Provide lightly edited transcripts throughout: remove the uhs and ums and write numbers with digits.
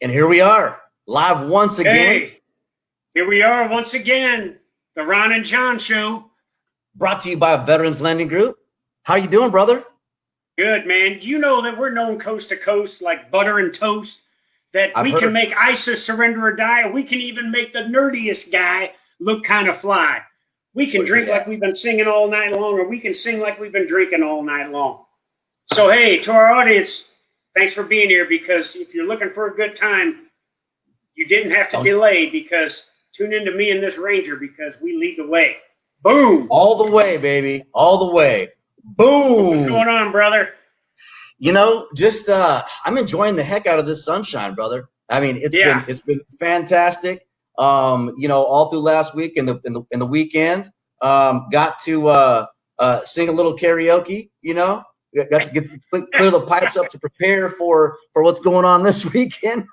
And here we are, live once again. Hey, here we are once again, the Ron and John Show. Brought to you by Veterans Lending Group. How you doing, brother? Good, man. You know that we're known coast to coast like butter and toast, that we can make ISIS surrender or die, or we can even make the nerdiest guy look kind of fly. We can drink like we've been singing all night long, or we can sing like we've been drinking all night long. So, hey, to our audience, thanks for being here, because if you're looking for a good time, you didn't have to delay, because tune into me and this Ranger, because we lead the way. Boom. All the way, baby. All the way. Boom. What's going on, brother? You know, just I'm enjoying the heck out of this sunshine, brother. I mean, it's been fantastic. You know, all through last week and the weekend, got to sing a little karaoke, you know. Got to clear the pipes up to prepare for what's going on this weekend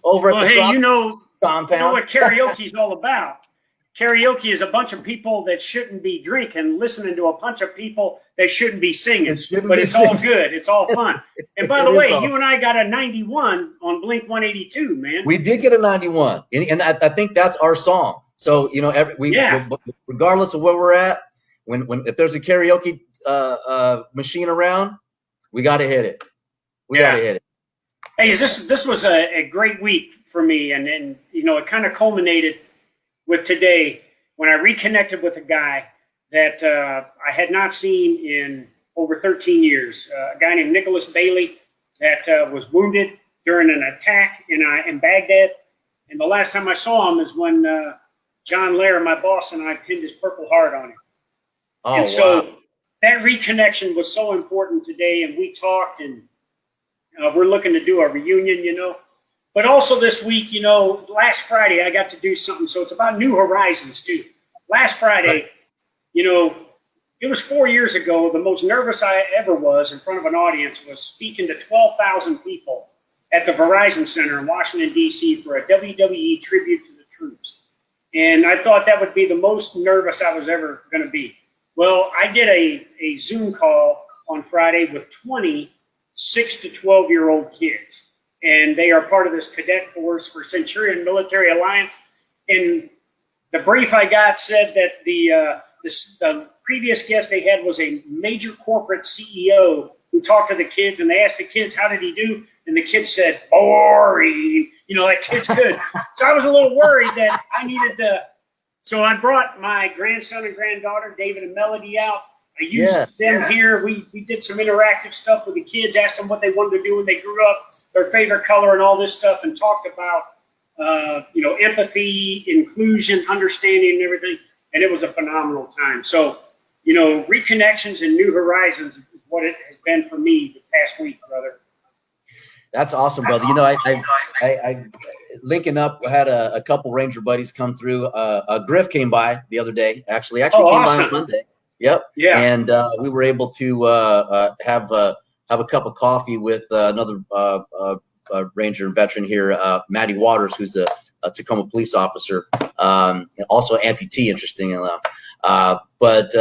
over at the hey, you know compound. What karaoke is all about. Karaoke is a bunch of people that shouldn't be drinking, listening to a bunch of people that shouldn't be singing. But it's all good. It's all fun. And by the way, you and I got a 91 on Blink 182, man. We did get a 91, and I think that's our song. So, you know, regardless of where we're at, if there's a karaoke machine around, we got to hit it. We got to hit it. Hey, this was a great week for me, and you know, it kind of culminated with today when I reconnected with a guy that I had not seen in over 13 years. A guy named Nicholas Bailey that was wounded during an attack in Baghdad, and the last time I saw him is when John Lair, my boss, and I pinned his Purple Heart on him. Oh, and so wow. That reconnection was so important today, and we talked, and we're looking to do a reunion, you know. But also this week, you know, last Friday I got to do something, so it's about New Horizons too. Last Friday, you know, it was 4 years ago, the most nervous I ever was in front of an audience was speaking to 12,000 people at the Verizon Center in Washington, D.C. for a WWE tribute to the troops. And I thought that would be the most nervous I was ever going to be. Well, I did a Zoom call on Friday with 20 6 to 12-year-old kids. And they are part of this cadet force for Centurion Military Alliance. And the brief I got said that the previous guest they had was a major corporate CEO who talked to the kids, and they asked the kids, how did he do? And the kids said, boring. You know, that kid's good. So I was a little worried that I needed to. So I brought my grandson and granddaughter, David and Melody, out. I used them here. We did some interactive stuff with the kids, asked them what they wanted to do when they grew up, their favorite color and all this stuff, and talked about, you know, empathy, inclusion, understanding, and everything. And it was a phenomenal time. So, you know, reconnections and New Horizons is what it has been for me the past week, brother. That's awesome, brother. You know, I linking up, had a couple Ranger buddies come through. Griff came by the other day, actually came by on Monday. Yep. Yeah. And we were able to have a cup of coffee with another Ranger and veteran here, Maddie Waters, who's a Tacoma police officer, also amputee, interesting enough. But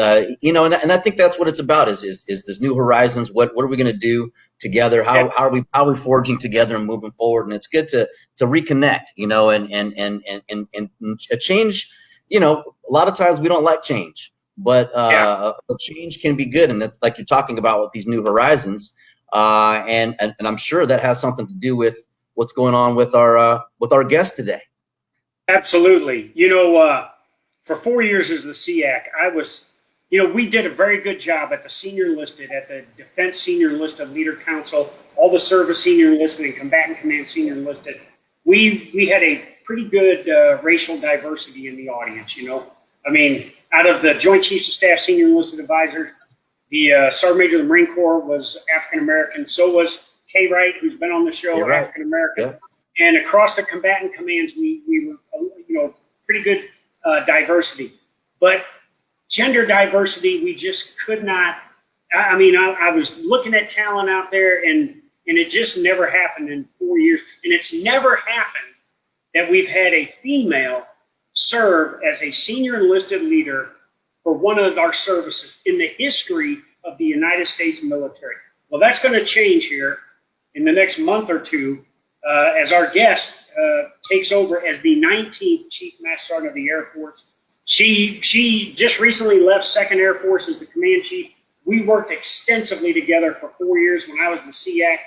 you know, and I think that's what it's about is this New Horizons. What are we going to do together? How are we forging together and moving forward? And it's good to reconnect, you know, and a change. You know, a lot of times we don't like change, but a change can be good, and it's like you're talking about with these New Horizons. And I'm sure that has something to do with what's going on with our guest today. Absolutely. You know, for 4 years as the SEAC, I was, you know, we did a very good job at the senior enlisted, at the Defense Senior Enlisted Leader Council, all the service senior enlisted and combatant command senior enlisted. We had a pretty good racial diversity in the audience, you know. I mean, out of the Joint Chiefs of Staff Senior Enlisted Advisor, the Sergeant Major of the Marine Corps was African-American. So was Kay Wright, who's been on the show, African-American. Yeah. And across the combatant commands, we were, you know, pretty good diversity. But gender diversity, we just could not. I mean, I was looking at talent out there, and it just never happened in 4 years. And it's never happened that we've had a female serve as a senior enlisted leader for one of our services in the history of the United States military. Well, that's going to change here in the next month or two as our guest takes over as the 19th Chief Master Sergeant of the Air Force. She just recently left 2nd Air Force as the command chief. We worked extensively together for 4 years when I was the SEAC,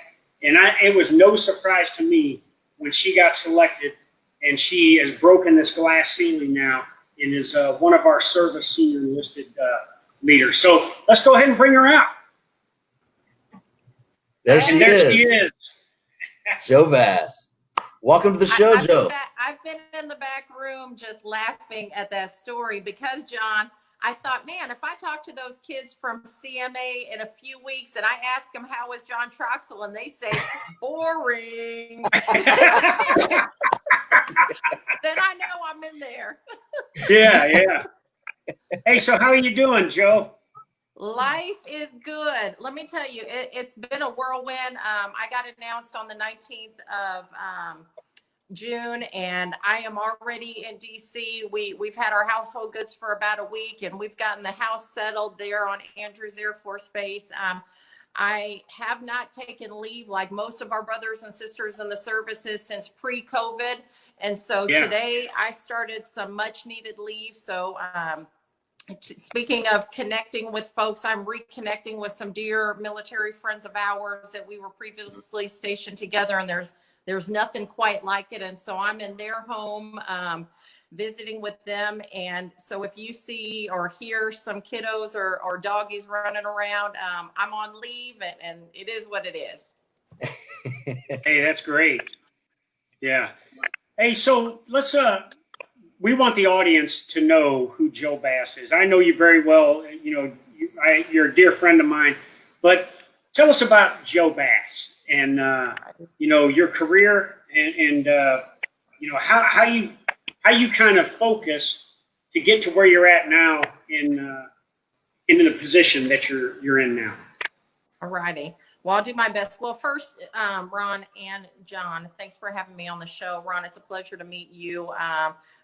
and it was no surprise to me when she got selected, and she has broken this glass ceiling now and is one of our service senior enlisted leaders. So let's go ahead and bring her out. There she is. Joe Bass. Welcome to the show, Joe. I've been in the back room just laughing at that story because, John, I thought, man, if I talk to those kids from CMA in a few weeks and I ask them how was John Troxell and they say boring, then I know I'm in there. Yeah. Hey, so how are you doing, Joe? Life is good. Let me tell you, it's been a whirlwind. I got announced on the 19th of June, and I am already in DC. We've had our household goods for about a week, and we've gotten the house settled there on Andrews Air Force Base. I have not taken leave like most of our brothers and sisters in the services since pre-COVID. And so today I started some much needed leave. So speaking of connecting with folks, I'm reconnecting with some dear military friends of ours that we were previously stationed together, and there's nothing quite like it. And so I'm in their home visiting with them. And so if you see or hear some kiddos or doggies running around, I'm on leave, and it is what it is. Hey, that's great. Yeah. Hey, so let's we want the audience to know who Joe Bass is. I know you very well. You know, you're a dear friend of mine. But tell us about Joe Bass and you know, your career and you know how you kind of focus to get to where you're at now in the position that you're in now. All righty. Well, I'll do my best. Well, first, Ron and John, thanks for having me on the show. Ron, it's a pleasure to meet you.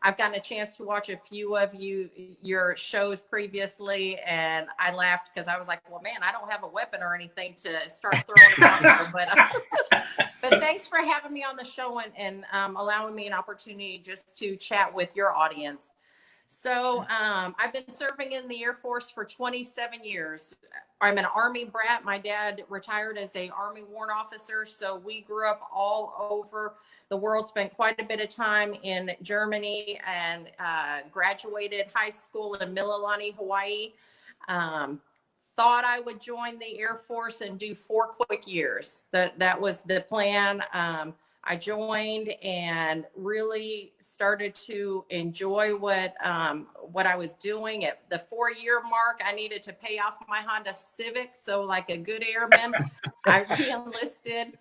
I've gotten a chance to watch a few of your shows previously, and I laughed because I was like, well, man, I don't have a weapon or anything to start throwing around. But thanks for having me on the show and allowing me an opportunity just to chat with your audience. So I've been serving in the Air Force for 27 years. I'm an Army brat. My dad retired as a Army warrant officer. So we grew up all over the world, spent quite a bit of time in Germany, and graduated high school in Mililani, Hawaii. Thought I would join the Air Force and do 4 quick years. That was the plan. I joined and really started to enjoy what I was doing. At the 4-year mark, I needed to pay off my Honda Civic. So like a good airman, I re-enlisted,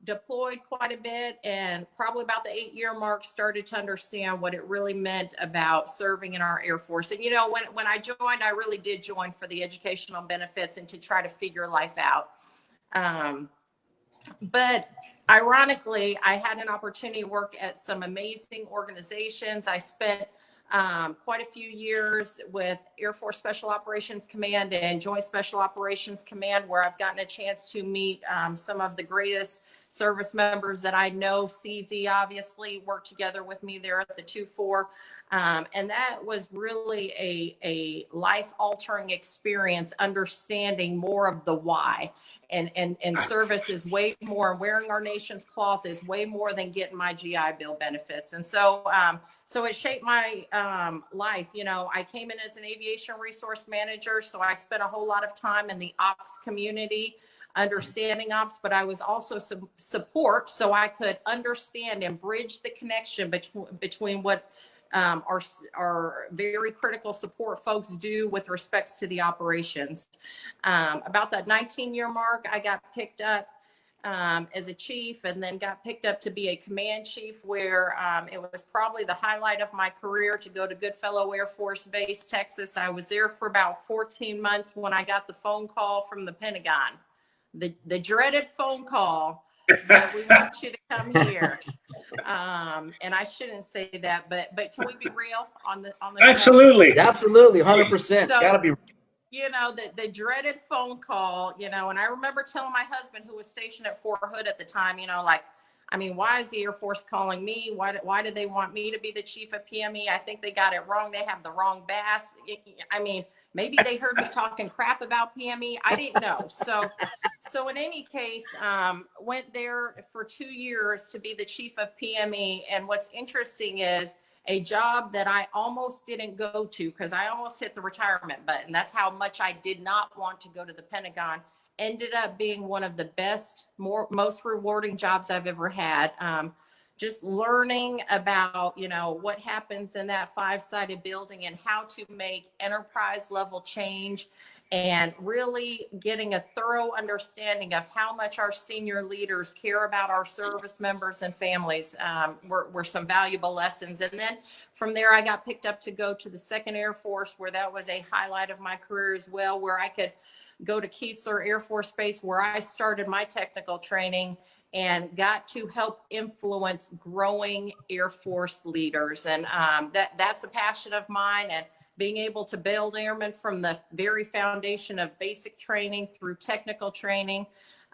deployed quite a bit, and probably about the 8-year mark started to understand what it really meant about serving in our Air Force. And, you know, when I joined, I really did join for the educational benefits and to try to figure life out. But ironically, I had an opportunity to work at some amazing organizations. I spent quite a few years with Air Force Special Operations Command and Joint Special Operations Command, where I've gotten a chance to meet some of the greatest service members that I know. CZ obviously worked together with me there at the 2-4. And that was really a life-altering experience, understanding more of the why. And service is way more, wearing our nation's cloth is way more than getting my GI Bill benefits. And so so it shaped my life. You know, I came in as an aviation resource manager, so I spent a whole lot of time in the ops community, understanding ops, but I was also support, so I could understand and bridge the connection between what our very critical support folks do with respects to the operations. About that 19-year mark, I got picked up as a chief, and then got picked up to be a command chief, where it was probably the highlight of my career to go to Goodfellow Air Force Base, Texas. I was there for about 14 months when I got the phone call from the Pentagon, the dreaded phone call that we want you to come here. And I shouldn't say that, but can we be real on the Absolutely. Show? Absolutely. 100%. So, gotta be. you know, the dreaded phone call, you know, and I remember telling my husband, who was stationed at Fort Hood at the time, you know, like, I mean, why is the Air Force calling me? Why did they want me to be the chief of PME? I think they got it wrong. They have the wrong bass. I mean, maybe they heard me talking crap about PME. I didn't know. So in any case, went there for 2 years to be the chief of PME. And what's interesting is a job that I almost didn't go to because I almost hit the retirement button. That's how much I did not want to go to the Pentagon. Ended up being one of the best, most rewarding jobs I've ever had. Just learning about, you know, what happens in that 5-sided building and how to make enterprise level change, and really getting a thorough understanding of how much our senior leaders care about our service members and families were some valuable lessons. And then from there, I got picked up to go to the 2nd Air Force, where that was a highlight of my career as well, where I could go to Keesler Air Force Base, where I started my technical training and got to help influence growing Air Force leaders. And that's a passion of mine, and being able to build airmen from the very foundation of basic training through technical training.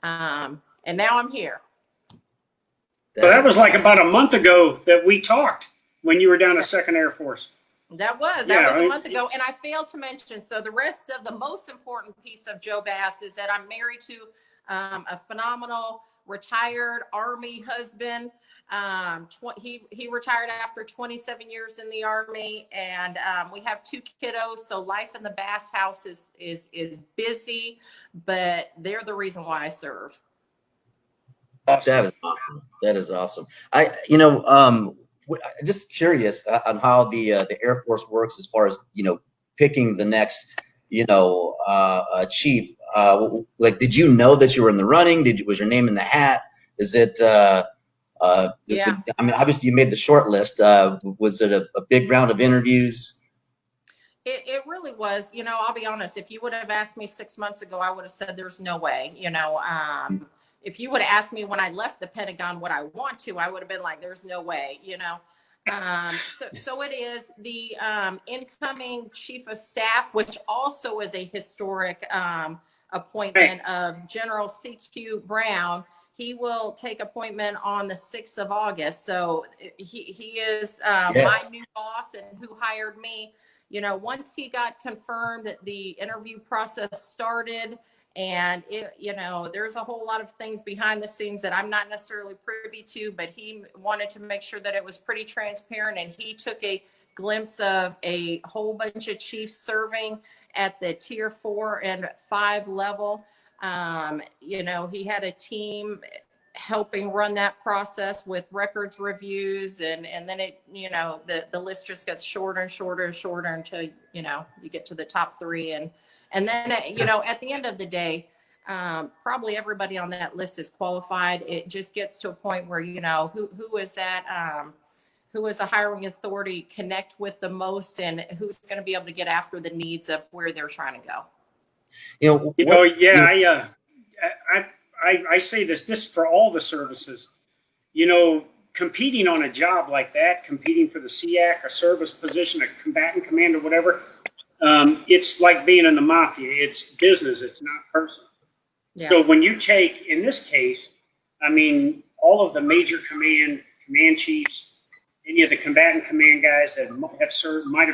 And now I'm here. So that was like about a month ago that we talked when you were down at 2nd Air Force. That was a month ago. And I failed to mention, so the rest of the most important piece of Joe Bass is that I'm married to a phenomenal retired Army husband. He retired after 27 years in the Army, and we have 2 kiddos. So life in the Bass house is busy, but they're the reason why I serve. That is awesome. That is awesome. Just curious on how the Air Force works as far as, you know, picking the next, you know, chief. Like, did you know that you were in the running? Was your name in the hat? Is it? Yeah. I mean, obviously you made the short list. Was it a big round of interviews? It really was. You know, I'll be honest. If you would have asked me 6 months ago, I would have said there's no way. You know, if you would have asked me when I left the Pentagon what I want to, I would have been like, there's no way, you know. So it is the incoming chief of staff, which also is a historic appointment of General C.Q. Brown. He will take appointment on the 6th of August. So he is my new boss, and who hired me. You know, once he got confirmed, the interview process started. And you know, there's a whole lot of things behind the scenes that I'm not necessarily privy to, but he wanted to make sure that it was pretty transparent. And he took a glimpse of a whole bunch of chiefs serving at the tier 4 and 5 level. You know, he had a team helping run that process with records reviews, and then it, you know, the list just gets shorter and shorter and shorter until, you know, you get to the top 3. And then, you know, at the end of the day, probably everybody on that list is qualified. It just gets to a point where, you know, who is a hiring authority connect with the most, and who's going to be able to get after the needs of where they're trying to go. I say this for all the services. You know, competing on a job like that, competing for the SEAC, a service position, a combatant commander, whatever. It's like being in the mafia. It's business. It's not personal. Yeah. So when you take, in this case, I mean, all of the major command chiefs, any of the combatant command guys that might have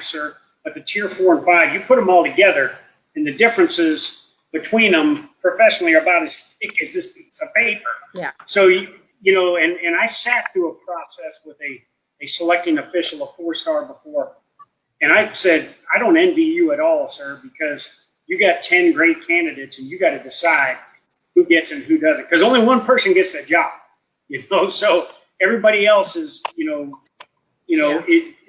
served, but the tier 4 and 5, you put them all together, and the differences between them professionally are about as thick as this piece of paper. Yeah. So, you know, and I sat through a process with a selecting official, a 4-star before. And I said, I don't envy you at all, sir, because you got 10 great candidates, and you got to decide who gets and who doesn't. Because only one person gets that job, you know. So everybody else is,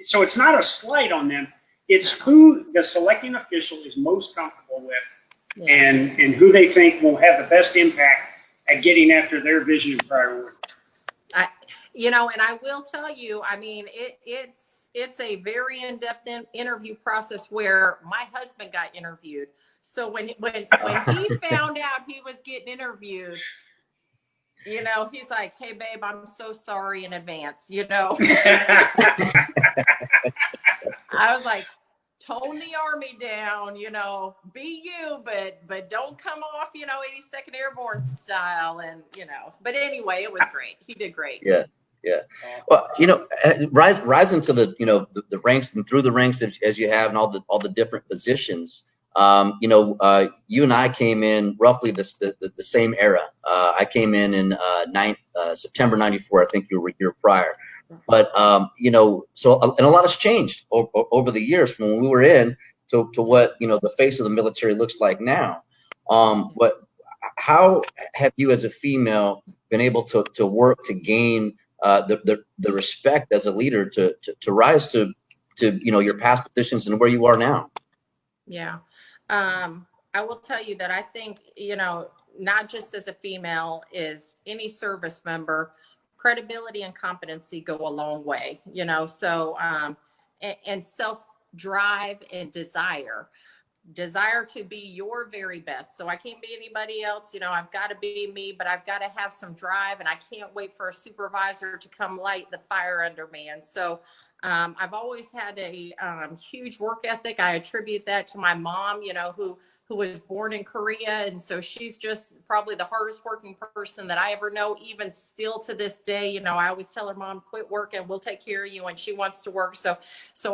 so it's not a slight on them. It's who the selecting official is most comfortable with, and who they think will have the best impact at getting after their vision and priority. You know, and I will tell you, I mean, it's a very in-depth interview process where my husband got interviewed. So when he found out he was getting interviewed, you know, he's like, "Hey, babe, I'm so sorry in advance." You know, I was like, tone the Army down, you know, be you, but don't come off, you know, 82nd Airborne style. And, you know, but anyway, it was great. He did great. Yeah. Yeah. Well, you know, rising to the, you know, the ranks and through the ranks as you have and all the different positions, you know, you and I came in roughly the same era. I came in September 94. I think you were a year prior. But, you know, so, and a lot has changed over the years from when we were in to what, you know, the face of the military looks like now. But how have you as a female been able to work to gain the respect as a leader to rise to, you know, your past positions and where you are now? Yeah. I will tell you that I think, you know, not just as a female, is any service member, credibility and competency go a long way, you know, so, and self-drive and desire to be your very best. So I can't be anybody else, you know, I've got to be me, but I've got to have some drive, and I can't wait for a supervisor to come light the fire under me. And so I've always had a huge work ethic. I attribute that to my mom, you know, who was born in Korea. And so she's just probably the hardest working person that I ever know, even still to this day. You know, I always tell her, Mom, quit working, we'll take care of you. And she wants to work. So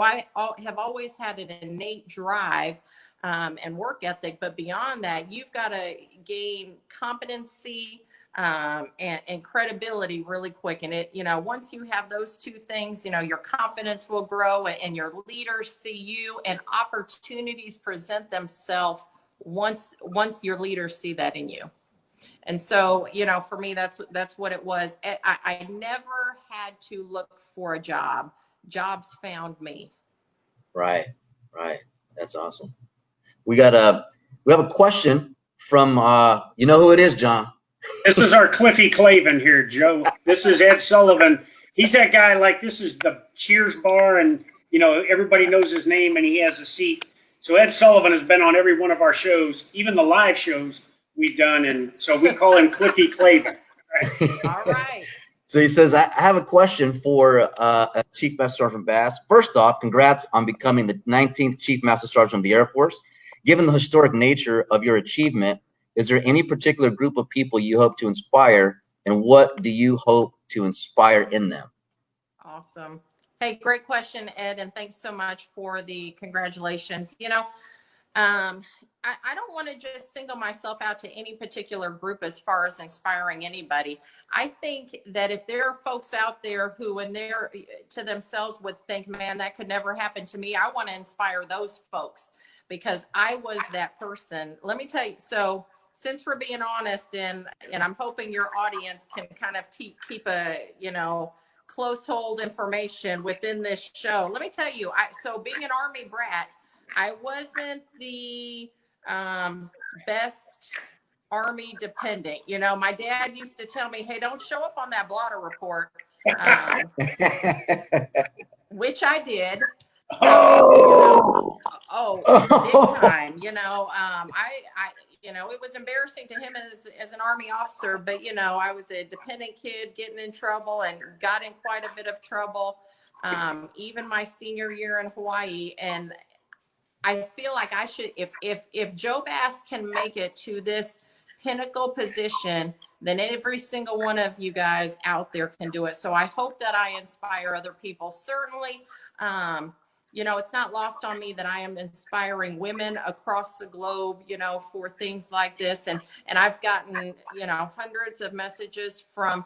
I have always had an innate drive and work ethic. But beyond that, you've got to gain competency and credibility really quick. And it, you know, once you have those two things, you know, your confidence will grow and your leaders see you, and opportunities present themselves once your leaders see that in you. And so, you know, for me, that's what it was. I never had to look for a job. Jobs found me. Right. That's awesome. We have a question from, you know who it is, John? This is our 𝘬𝘬𝘬𝘭𝘺 here, Joe. This is Ed Sullivan. He's that guy, like, this is the Cheers bar, and, you know, everybody knows his name, and he has a seat. So Ed Sullivan has been on every one of our shows, even the live shows we've done, and so we call him 𝘬𝘬𝘬𝘬𝘬. Right? All right. So he says, I have a question for Chief Master Sergeant Bass. First off, congrats on becoming the 19th Chief Master Sergeant of the Air Force. Given the historic nature of your achievement, is there any particular group of people you hope to inspire, and what do you hope to inspire in them? Awesome. Hey, great question, Ed, and thanks so much for the congratulations. You know, I don't want to just single myself out to any particular group as far as inspiring anybody. I think that if there are folks out there who in their to themselves would think, man, that could never happen to me, I want to inspire those folks, because I was that person. Let me tell you, so since we're being honest, and I'm hoping your audience can kind of keep a, you know, close hold information within this show. Let me tell you, so being an Army brat, I wasn't the best Army dependent. You know, my dad used to tell me, hey, don't show up on that blotter report, which I did. So, big time. You know, you know, it was embarrassing to him as an Army officer, but, you know, I was a dependent kid getting in trouble and got in quite a bit of trouble, even my senior year in Hawaii. And I feel like I should, if Joe Bass can make it to this pinnacle position, then every single one of you guys out there can do it. So I hope that I inspire other people. Certainly, you know, it's not lost on me that I am inspiring women across the globe, you know, for things like this. And I've gotten, you know, hundreds of messages from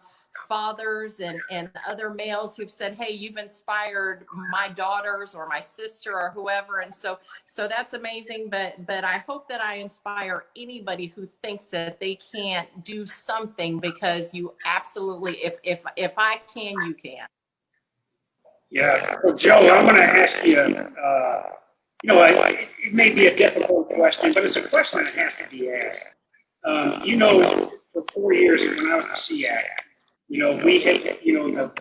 fathers and other males who've said, hey, you've inspired my daughters or my sister or whoever. And so that's amazing. But I hope that I inspire anybody who thinks that they can't do something, because you absolutely, if I can, you can. Yeah. Well, Joe, I'm going to ask you, you know, it may be a difficult question, but it's a question that has to be asked. You know, for 4 years when I was at SEAC, you know, we had, you know, the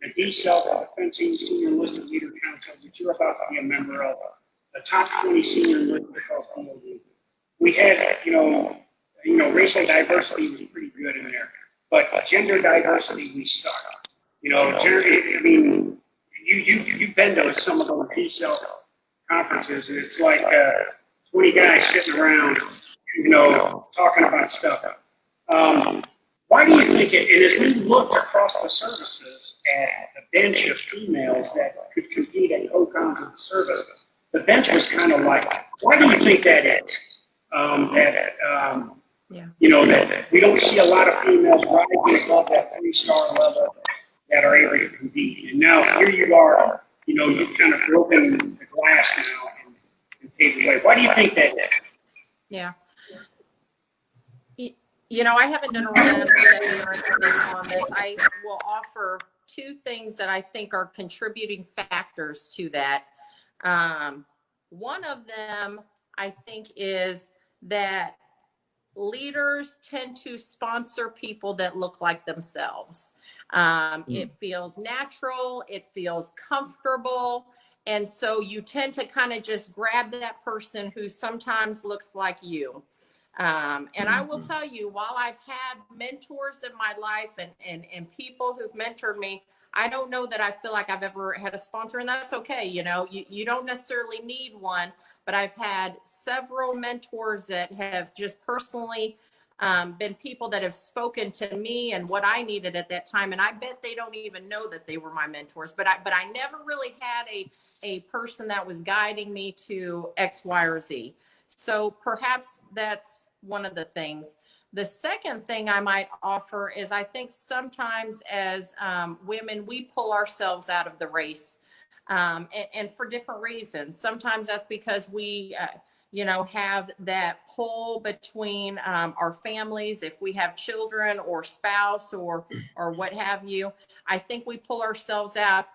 𝘵𝘂𝘮 Fencing Senior Enlisted Leader Council that you're about to be a member of, the top 20 senior enlisted across the whole league. We had, you know, racial diversity was pretty good in there, but gender diversity, we suck. You know, I mean, you've been to some of those 𝘵𝘂𝘮 conferences, and it's like 20 guys sitting around, talking about stuff. Why do you think it, and as we look across the services at the bench of females that could compete at co-coms of the service, the bench was kind of like, why do you think that is? That we don't see a lot of females rising above that 3-star level that are able to compete. And now here you are, you've kind of broken the glass now and paved the way. Why do you think that is? Yeah. I haven't done a run study or anything on this. I will offer 2 things that I think are contributing factors to that. One of them, I think, is that leaders tend to sponsor people that look like themselves. It feels natural, it feels comfortable. And so you tend to kind of just grab that person who sometimes looks like you. And I will tell you, while I've had mentors in my life and people who've mentored me, I don't know that I feel like I've ever had a sponsor, and that's okay. You don't necessarily need one, but I've had several mentors that have just personally been people that have spoken to me and what I needed at that time. And I bet they don't even know that they were my mentors, but I never really had a person that was guiding me to X, Y, or Z. So perhaps that's one of the things. The second thing I might offer is I think sometimes as women, we pull ourselves out of the race and for different reasons. Sometimes that's because we, have that pull between our families. If we have children or spouse or what have you, I think we pull ourselves out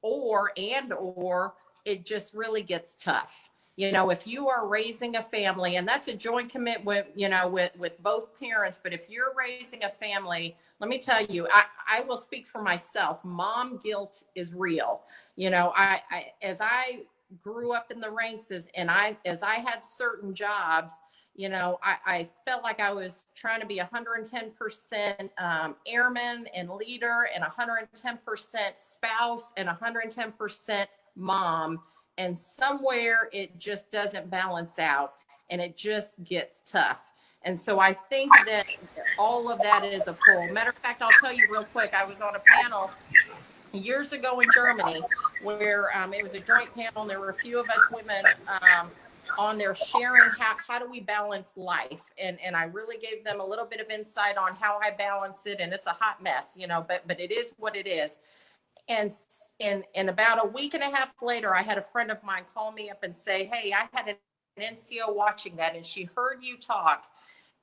or it just really gets tough. If you are raising a family, and that's a joint commitment, with both parents, but if you're raising a family, let me tell you, I will speak for myself. Mom guilt is real. As I grew up in the ranks as I had certain jobs, I felt like I was trying to be 110% airman and leader and 110% spouse and 110% mom. And somewhere it just doesn't balance out and it just gets tough. And so I think that all of that is a pull. Matter of fact, I'll tell you real quick, I was on a panel years ago in Germany where it was a joint panel and there were a few of us women on there sharing how do we balance life. And I really gave them a little bit of insight on how I balance it. And it's a hot mess, but it is what it is. And about a week and a half later, I had a friend of mine call me up and say, hey, I had an NCO watching that and she heard you talk.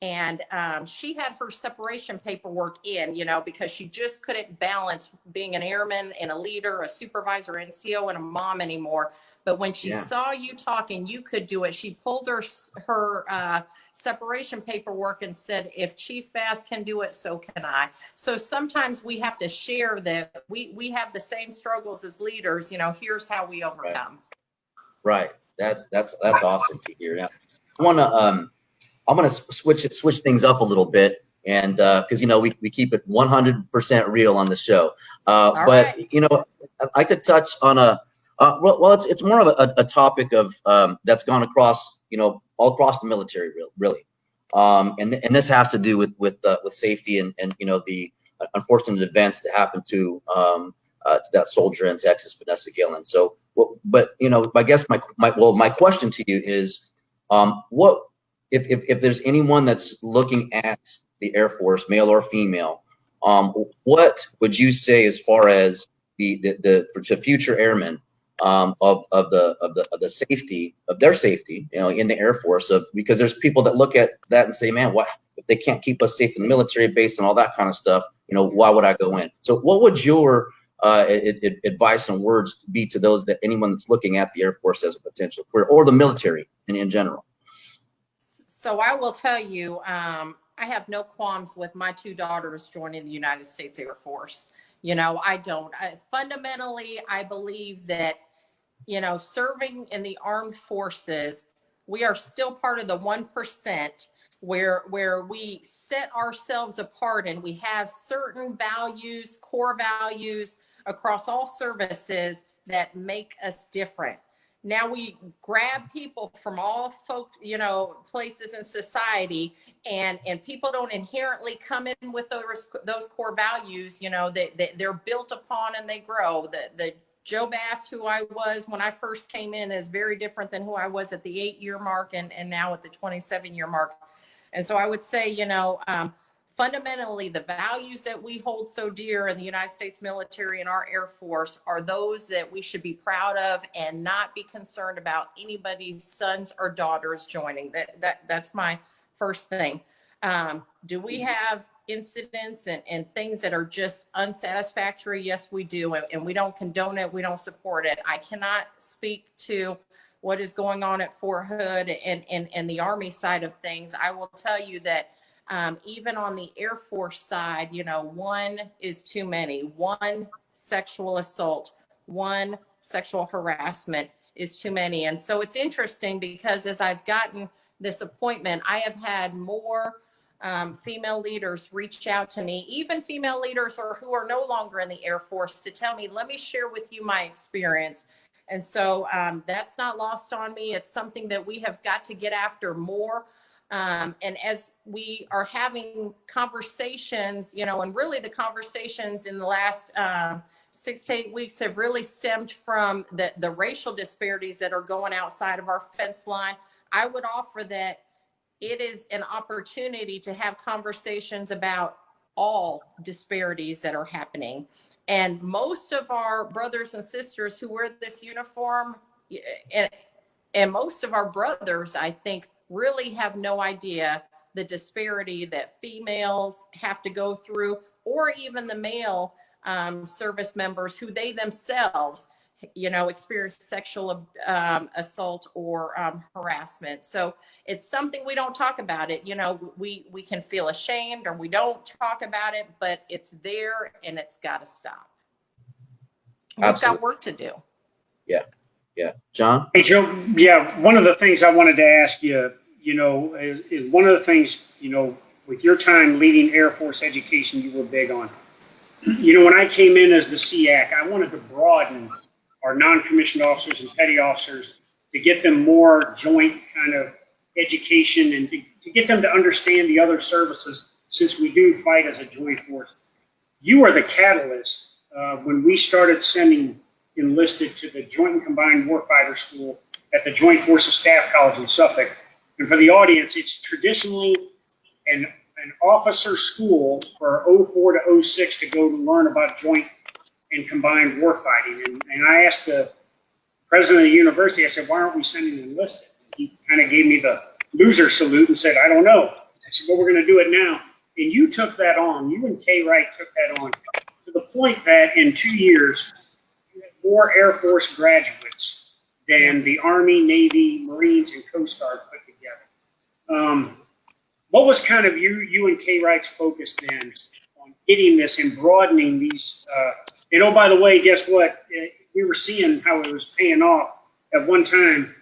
And she had her separation paperwork in, because she just couldn't balance being an airman and a leader, a supervisor, NCO, and a mom anymore. But when she saw you talking, you could do it. She pulled her separation paperwork and said, if Chief Bass can do it, so can I. So sometimes we have to share that we have the same struggles as leaders. Here's how we overcome. Right. That's awesome to hear. Now, I'm gonna switch things up a little bit, and because we keep it 100% real on the show. But right. I'd like to touch on it's more of a topic of that's gone across all across the military, really. And this has to do with safety and the unfortunate events that happened to that soldier in Texas, Vanessa Guillen. So, but I guess my question to you is, what if there's anyone that's looking at the Air Force, male or female, what would you say as far as the future airmen of the safety of their safety, in the Air Force, because there's people that look at that and say, man, what if they can't keep us safe in the military based on all that kind of stuff? Why would I go in? So what would your advice and words be to anyone that's looking at the Air Force as a potential career, or the military in general? So I will tell you, I have no qualms with my 2 daughters joining the United States Air Force. I don't. Fundamentally, I believe that, serving in the armed forces, we are still part of the 1% where we set ourselves apart and we have certain values, core values across all services that make us different. now we grab people from all folk, places in society, and people don't inherently come in with those core values, that they're built upon and they grow. The Joe Bass, who I was when I first came in, is very different than who I was at the 8-year mark and now at the 27-year mark. And so I would say, fundamentally, the values that we hold so dear in the United States military and our Air Force are those that we should be proud of and not be concerned about anybody's sons or daughters joining. That's my first thing. Do we have incidents and things that are just unsatisfactory? Yes, we do. And we don't condone it. We don't support it. I cannot speak to what is going on at Fort Hood and the Army side of things. I will tell you that even on the Air Force side, one is too many. One sexual assault, one sexual harassment is too many. And so it's interesting because as I've gotten this appointment, I have had more female leaders reach out to me, even female leaders who are no longer in the Air Force, to tell me, let me share with you my experience. And so that's not lost on me. It's something that we have got to get after more. And as we are having conversations, and really the conversations in the last 6 to 8 weeks have really stemmed from the racial disparities that are going outside of our fence line. I would offer that it is an opportunity to have conversations about all disparities that are happening. And most of our brothers and sisters who wear this uniform, and most of our brothers, I think, really have no idea the disparity that females have to go through, or even the male service members who they themselves, experience sexual assault or harassment. So it's something we don't talk about it. We can feel ashamed or we don't talk about it, but it's there and it's got to stop. We've got work to do. Yeah. Yeah. John? Hey, Joe. Yeah. One of the things I wanted to ask you, is one of the things, with your time leading Air Force education, you were big on. When I came in as the SEAC, I wanted to broaden our non-commissioned officers and petty officers to get them more joint kind of education and to get them to understand the other services, since we do fight as a joint force. You are the catalyst when we started sending enlisted to the Joint and Combined Warfighter School at the Joint Forces Staff College in Suffolk. And for the audience, it's traditionally an officer school for 04 to 06 to go to learn about joint and combined warfighting. And I asked the president of the university, I said, why aren't we sending enlisted? He kind of gave me the loser salute and said, I don't know. I said, well, we're going to do it now. And you took that on. You and Kay Wright took that on to the point that in 2 years, you had more Air Force graduates than the Army, Navy, Marines, and Coast Guard put together. What was kind of you and Kay Wright's focus then on getting this and broadening these? And oh, by the way, guess what? We were seeing how it was paying off. At one time,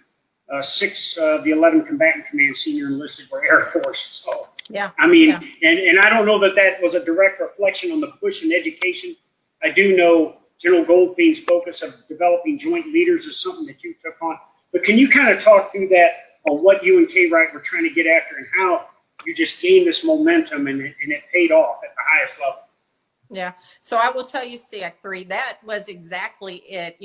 6 of the 11 combatant command senior enlisted were Air Force. So, yeah. I mean, yeah. And I don't know that was a direct reflection on the push in education. I do know General Goldfein's focus of developing joint leaders is something that you took on. But can you kind of talk through that on what you and Kay Wright were trying to get after and how you just gained this momentum and it paid off at the highest level? Yeah. So I will tell you, SEAC 3, that was exactly it.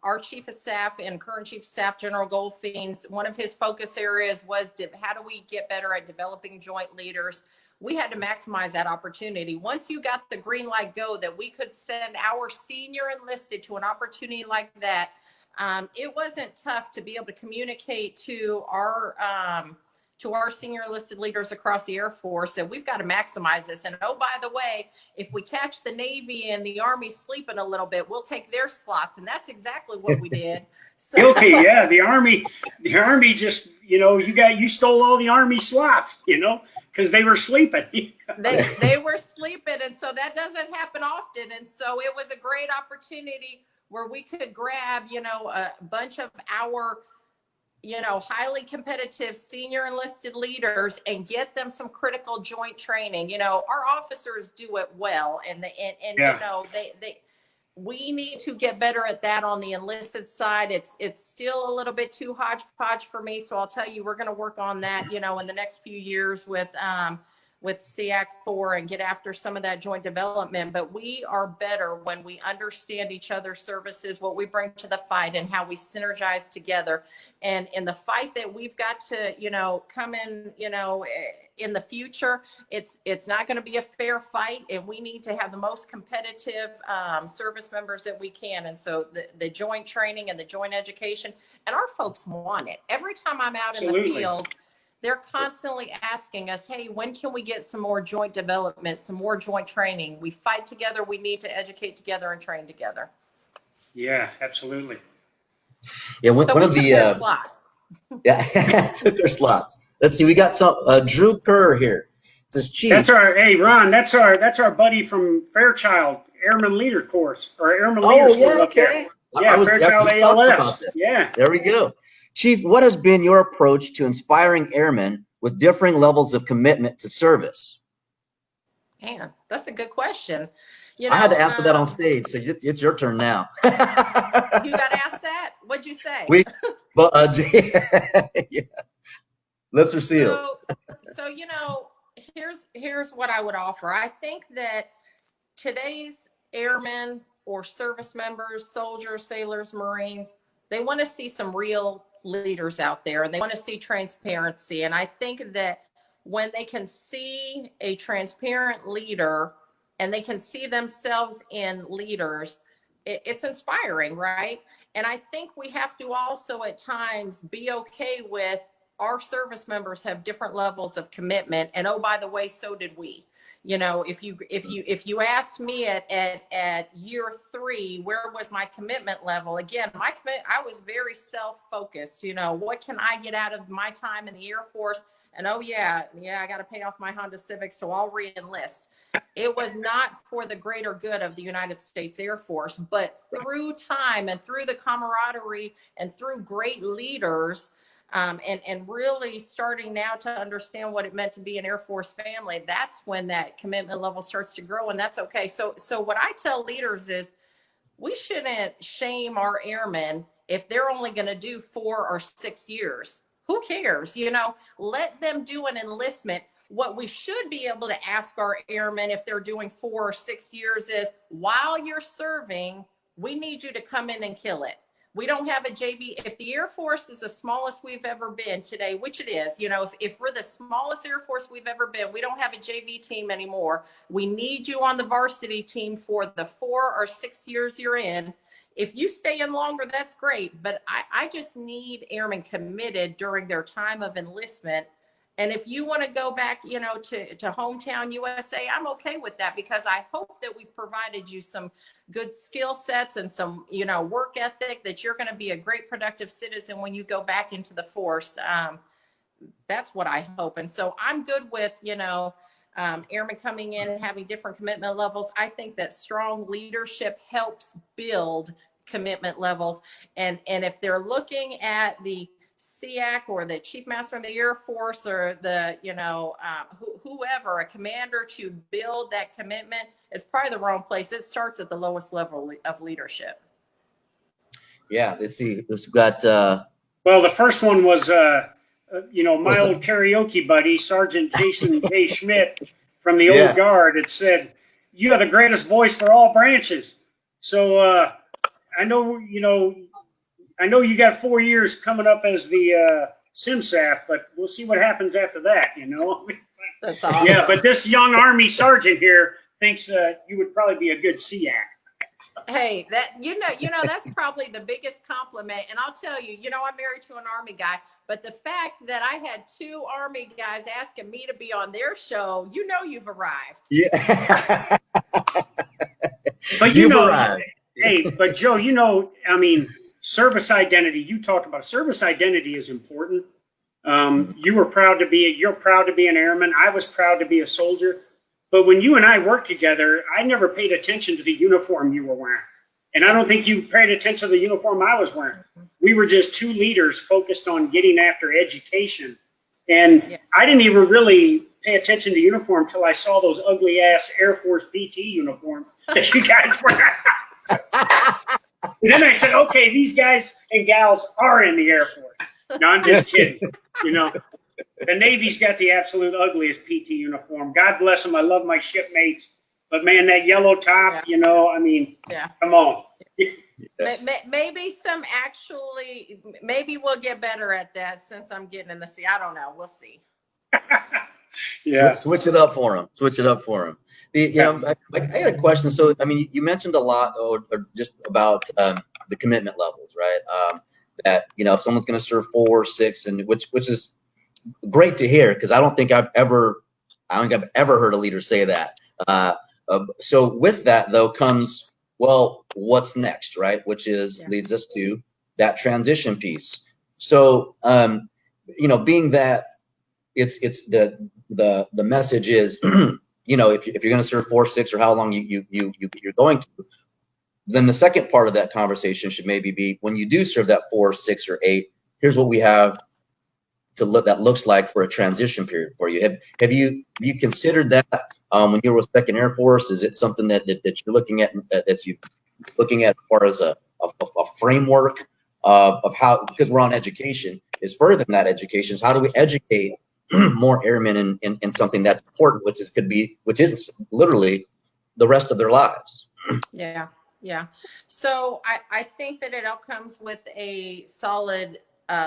Our chief of staff and current chief of staff, General Goldfein's, one of his focus areas was how do we get better at developing joint leaders? We had to maximize that opportunity. Once you got the green light go that we could send our senior enlisted to an opportunity like that, it wasn't tough to be able to communicate to our senior enlisted leaders across the Air Force that we've got to maximize this. And oh, by the way, if we catch the Navy and the Army sleeping a little bit, we'll take their slots. And that's exactly what we did. So, guilty, yeah. The Army just, you stole all the Army slots, because they were sleeping. they were sleeping. And so that doesn't happen often. And so it was a great opportunity where we could grab, a bunch of our highly competitive senior enlisted leaders and get them some critical joint training. Our officers do it well, and we need to get better at that on the enlisted side. It's still a little bit too hodgepodge for me. So I'll tell you, we're going to work on that, you know, in the next few years with SEAC 4 and get after some of that joint development. But we are better when we understand each other's services, what we bring to the fight, and how we synergize together. And in the fight that we've got to, you know, come in, you know, in the future, it's not going to be a fair fight, and we need to have the most competitive service members that we can. And so the joint training and the joint education, and our folks want it. Every time I'm out in the field, they're constantly asking us, hey, when can we get some more joint development, some more joint training? We fight together. We need to educate together and train together. Yeah, absolutely. Yeah, one of the slots. Yeah, took our slots. Let's see, we got some Drew Kerr here. It says, Chief. That's our, hey Ron, that's our buddy from Fairchild Airman Leader course, or Airman Leader School. Yeah, okay. Yeah, Fairchild ALS. Yeah. There we go. Chief, what has been your approach to inspiring airmen with differing levels of commitment to service? Man, that's a good question. You know, I had to answer that on stage, so it's your turn now. You got asked that? What'd you say? Yeah. Lips are sealed. So you know, here's what I would offer. I think that today's airmen or service members, soldiers, sailors, Marines, they want to see some real leaders out there, and they want to see transparency. And I think that when they can see a transparent leader and they can see themselves in leaders, it's inspiring, right? And I think we have to also at times be okay with our service members have different levels of commitment. And oh, by the way, so did we. You know, if you asked me at year 3, where was my commitment level? Again, I was very self-focused. You know, what can I get out of my time in the Air Force? And oh yeah, I got to pay off my Honda Civic, so I'll re-enlist. It was not for the greater good of the United States Air Force, but through time and through the camaraderie and through great leaders, and really starting now to understand what it meant to be an Air Force family, that's when that commitment level starts to grow, and that's okay. So what I tell leaders is we shouldn't shame our airmen if they're only going to do 4 or 6 years. Who cares? You know, let them do an enlistment. What we should be able to ask our airmen if they're doing 4 or 6 years is, while you're serving, we need you to come in and kill it. We don't have a JV. If the Air Force is the smallest we've ever been today, which it is, you know, if we're the smallest Air Force we've ever been, we don't have a JV team anymore. We need you on the varsity team for the 4 or 6 years you're in. If you stay in longer, that's great. But I just need airmen committed during their time of enlistment. And if you want to go back, you know, to hometown USA, I'm okay with that, because I hope that we've provided you some good skill sets and some, you know, work ethic that you're going to be a great productive citizen when you go back into the force. That's what I hope. And so I'm good with, you know, airmen coming in and having different commitment levels. I think that strong leadership helps build commitment levels. And if they're looking at the SEAC or the Chief Master of the Air Force or the, you know, whoever, a commander, to build that commitment, is probably the wrong place. It starts at the lowest level of leadership. Yeah, let's see. We've got. Well, the first one was, you know, my old karaoke buddy, Sergeant Jason J. Schmidt from the old guard. It said, "You have the greatest voice for all branches." So I know, you know. I know you got 4 years coming up as the SimSAF, but we'll see what happens after that, you know? That's awesome. Yeah, but this young Army sergeant here thinks you would probably be a good SEAC. Hey, that you know that's probably the biggest compliment. And I'll tell you, you know, I'm married to an Army guy, but the fact that I had 2 Army guys asking me to be on their show, you know, you've arrived. Yeah. But you know, hey, but Joe, you know, I mean, service identity, you talked about service identity is important. You're proud to be an airman. I was proud to be a soldier. But when you and I worked together, I never paid attention to the uniform you were wearing. And I don't think you paid attention to the uniform I was wearing. We were just 2 leaders focused on getting after education. And I didn't even really pay attention to uniform until I saw those ugly ass Air Force PT uniforms that you guys wear. And then I said, okay, these guys and gals are in the Air Force. No, I'm just kidding. You know, the Navy's got the absolute ugliest PT uniform. God bless them. I love my shipmates. But, man, that yellow top, you know, I mean, come on. Yes. Maybe maybe we'll get better at that since I'm getting in the sea. I don't know. We'll see. Yeah. Switch it up for them. Switch it up for them. I had a question. So, I mean, you mentioned a lot or just about the commitment levels, right? That, you know, if someone's going to serve 4 or 6, and which is great to hear, because I don't think I've ever heard a leader say that. So with that, though, comes, well, what's next, right? Which is leads us to that transition piece. So, you know, being that it's the message is, you know, if you're going to serve 4, 6, or how long you're going to, then the second part of that conversation should maybe be, when you do serve that 4, 6, or 8, here's what we have to look that looks like for a transition period for you. Have you considered that when you were with Second Air Force? Is it something that you're looking at as far as a framework of how, because we're on education, is further than that education is how do we educate more airmen in something that's important, which is literally the rest of their lives. Yeah. So I think that it all comes with a solid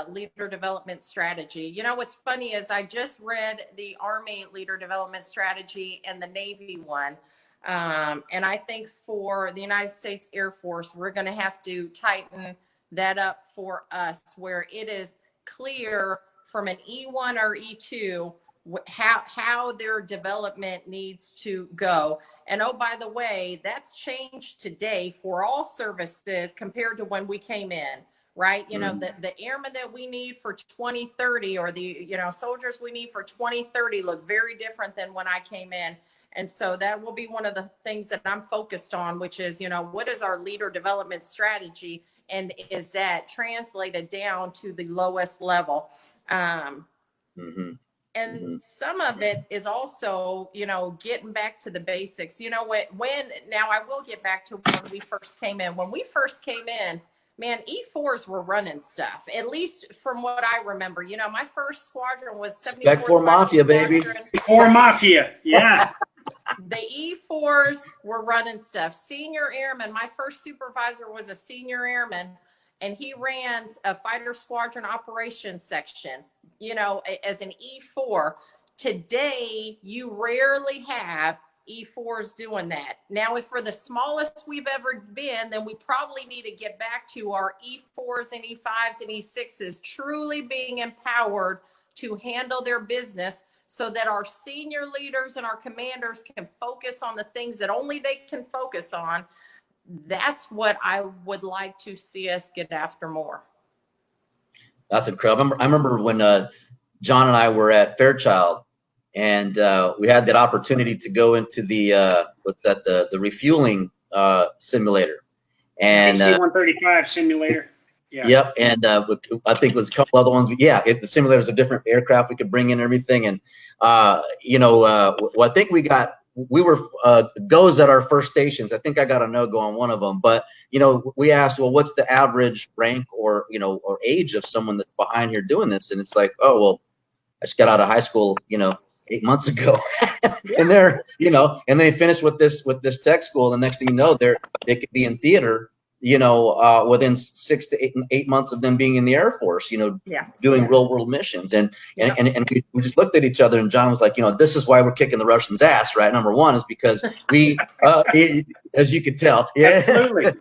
leader development strategy. You know, what's funny is I just read the Army leader development strategy and the Navy one. And I think for the United States Air Force, we're going to have to tighten that up for us, where it is clear from an E1 or E2 how their development needs to go. And oh, by the way, that's changed today for all services compared to when we came in, right? You know, the airmen that we need for 2030, or the, you know, soldiers we need for 2030 look very different than when I came in. And so that will be one of the things that I'm focused on, which is, you know, what is our leader development strategy? And is that translated down to the lowest level? And some of it is also, you know, getting back to the basics. You know, now I will get back to when we first came in. When we first came in, man, E4s were running stuff, at least from what I remember. You know, my first squadron was 74 Mafia, baby. 4 Mafia, yeah. The E4s were running stuff. Senior airman, my first supervisor was a senior airman, and he ran a fighter squadron operations section, you know, as an E4. Today, you rarely have E4s doing that. Now, if we're the smallest we've ever been, then we probably need to get back to our E4s and E5s and E6s truly being empowered to handle their business, so that our senior leaders and our commanders can focus on the things that only they can focus on. That's what I would like to see us get after more. That's incredible. I remember when John and I were at Fairchild, and we had that opportunity to go into the the refueling simulator, and AC-135 simulator. Yeah. Yep, and I think it was a couple other ones. Yeah, the simulators of different aircraft we could bring in and everything, and you know, well, I think we were goes at our first stations. I think I got a no-go on one of them, but you know, we asked, well, what's the average rank or, you know, or age of someone that's behind here doing this? And it's like, oh, well, I just got out of high school, you know, 8 months ago. And they're, you know, and they finished with this tech school. The next thing you know, they could be in theater, you know, within 6 to 8 months of them being in the Air Force, you know, doing real world missions. And we just looked at each other, and John was like, you know, this is why we're kicking the Russians' ass, right? Number one is because we, as you could tell, absolutely.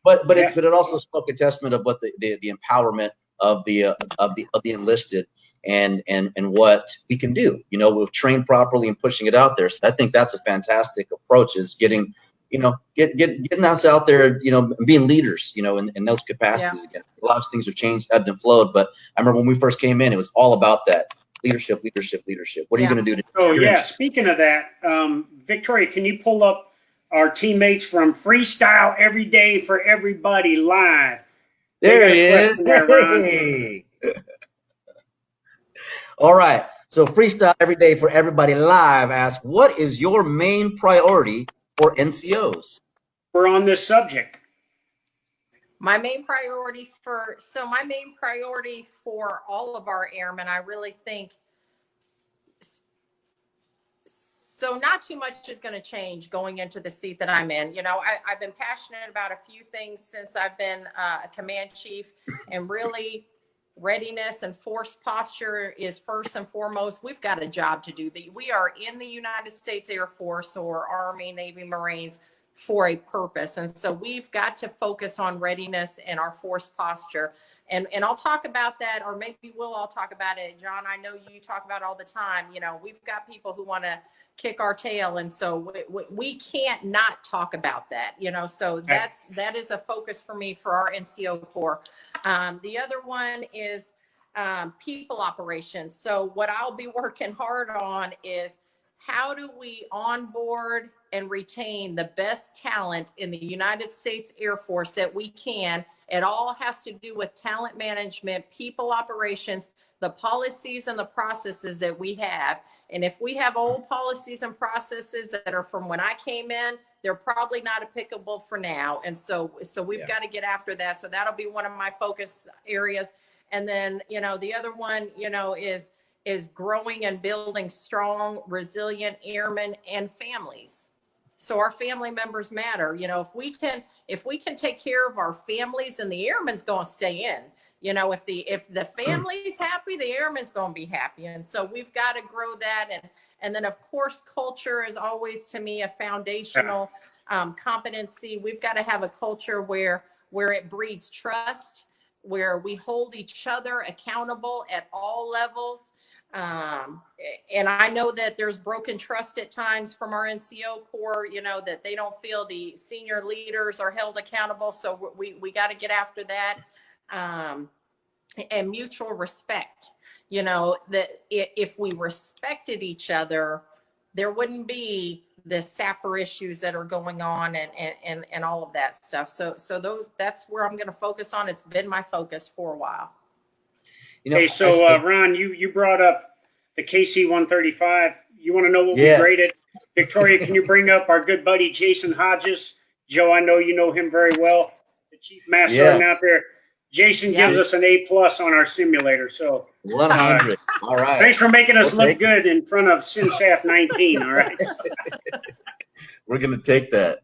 But it also spoke a testament of what the empowerment of the enlisted and what we can do, you know, with trained properly and pushing it out there. So I think that's a fantastic approach, is getting, you know, getting us out there, you know, being leaders, you know, in those capacities. Again, a lot of things have changed, ebbed and flowed, but I remember when we first came in, it was all about that leadership. What are you going to do? Oh yeah. Speaking of that, Victoria, can you pull up our teammates from Freestyle Every Day for Everybody live? There he is. Hey. All right. So Freestyle Every Day for Everybody live asks, what is your main priority for NCOs? we're on this subject. My main priority for all of our airmen, I really think, so not too much is going to change going into the seat that I'm in. You know, I've been passionate about a few things since I've been a command chief, and really readiness and force posture is first and foremost. We've got a job to do. We are in the United States Air Force or Army, Navy, Marines for a purpose. And so we've got to focus on readiness and our force posture. And I'll talk about that, or maybe we'll all talk about it. John, I know you talk about it all the time. You know, we've got people who want to kick our tail, and so we can't not talk about that, you know. So that is a focus for me for our NCO Corps. The other one is people operations. So what I'll be working hard on is, how do we onboard and retain the best talent in the United States Air Force that we can? It all has to do with talent management, people operations, the policies and the processes that we have. And if we have old policies and processes that are from when I came in, they're probably not applicable for now. And so we've got to get after that. So that'll be one of my focus areas. And then, you know, the other one, you know, is growing and building strong, resilient airmen and families. So our family members matter. You know, if we can take care of our families, and the airmen's going to stay in. You know, if the family's happy, the airman's going to be happy. And so we've got to grow that. And then, of course, culture is always, to me, a foundational competency. We've got to have a culture where it breeds trust, where we hold each other accountable at all levels. And I know that there's broken trust at times from our NCO Corps, you know, that they don't feel the senior leaders are held accountable. So we got to get after that. And mutual respect, you know, that if we respected each other, there wouldn't be the sapper issues that are going on and all of that stuff. So that's where I'm going to focus on. It's been my focus for a while. You know, hey, so Ron, you brought up the KC-135. You want to know what we graded? Victoria, can you bring up our good buddy Jason Hodges? Joe, I know you know him very well, the chief master sergeant out there. Jason gives us an A+ on our simulator. So 100. All right. Thanks for making us look good in front of SimSAF 19. All right. We're going to take that.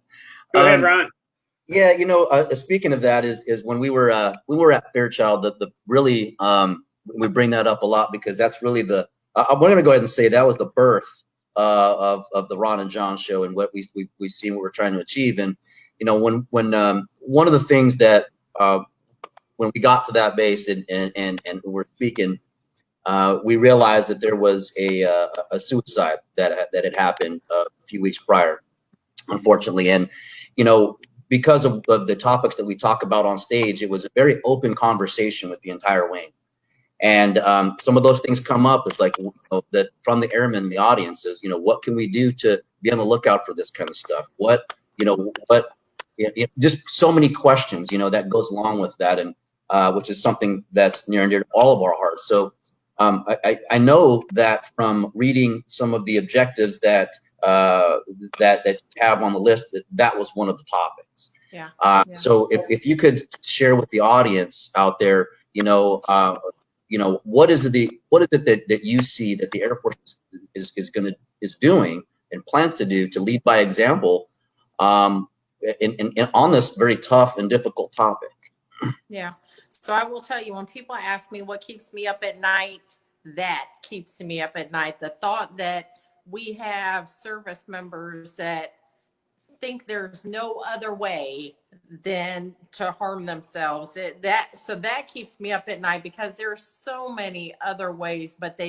Go ahead, Ron. Yeah, you know, speaking of that is when we were at Fairchild, the really we bring that up a lot, because that's really the we're going to go ahead and say that was the birth of the Ron and John show, and what we've seen, what we're trying to achieve. And you know, when one of the things that when we got to that base and we're speaking, we realized that there was a suicide that had happened a few weeks prior, unfortunately. And you know, because of the topics that we talk about on stage, it was a very open conversation with the entire wing. And some of those things come up. It's like, you know, that from the airmen, the audiences, you know, what can we do to be on the lookout for this kind of stuff? What, you know, just so many questions, you know, that goes along with that. And which is something that's near and dear to all of our hearts. So I know that from reading some of the objectives that you have on the list, that was one of the topics. So if you could share with the audience out there, you know, what is it that you see that the Air Force is doing and plans to do to lead by example on this very tough and difficult topic? Yeah. So I will tell you, when people ask me what keeps me up at night, that keeps me up at night. The thought that we have service members that think there's no other way than to harm themselves. So that keeps me up at night, because there's so many other ways, but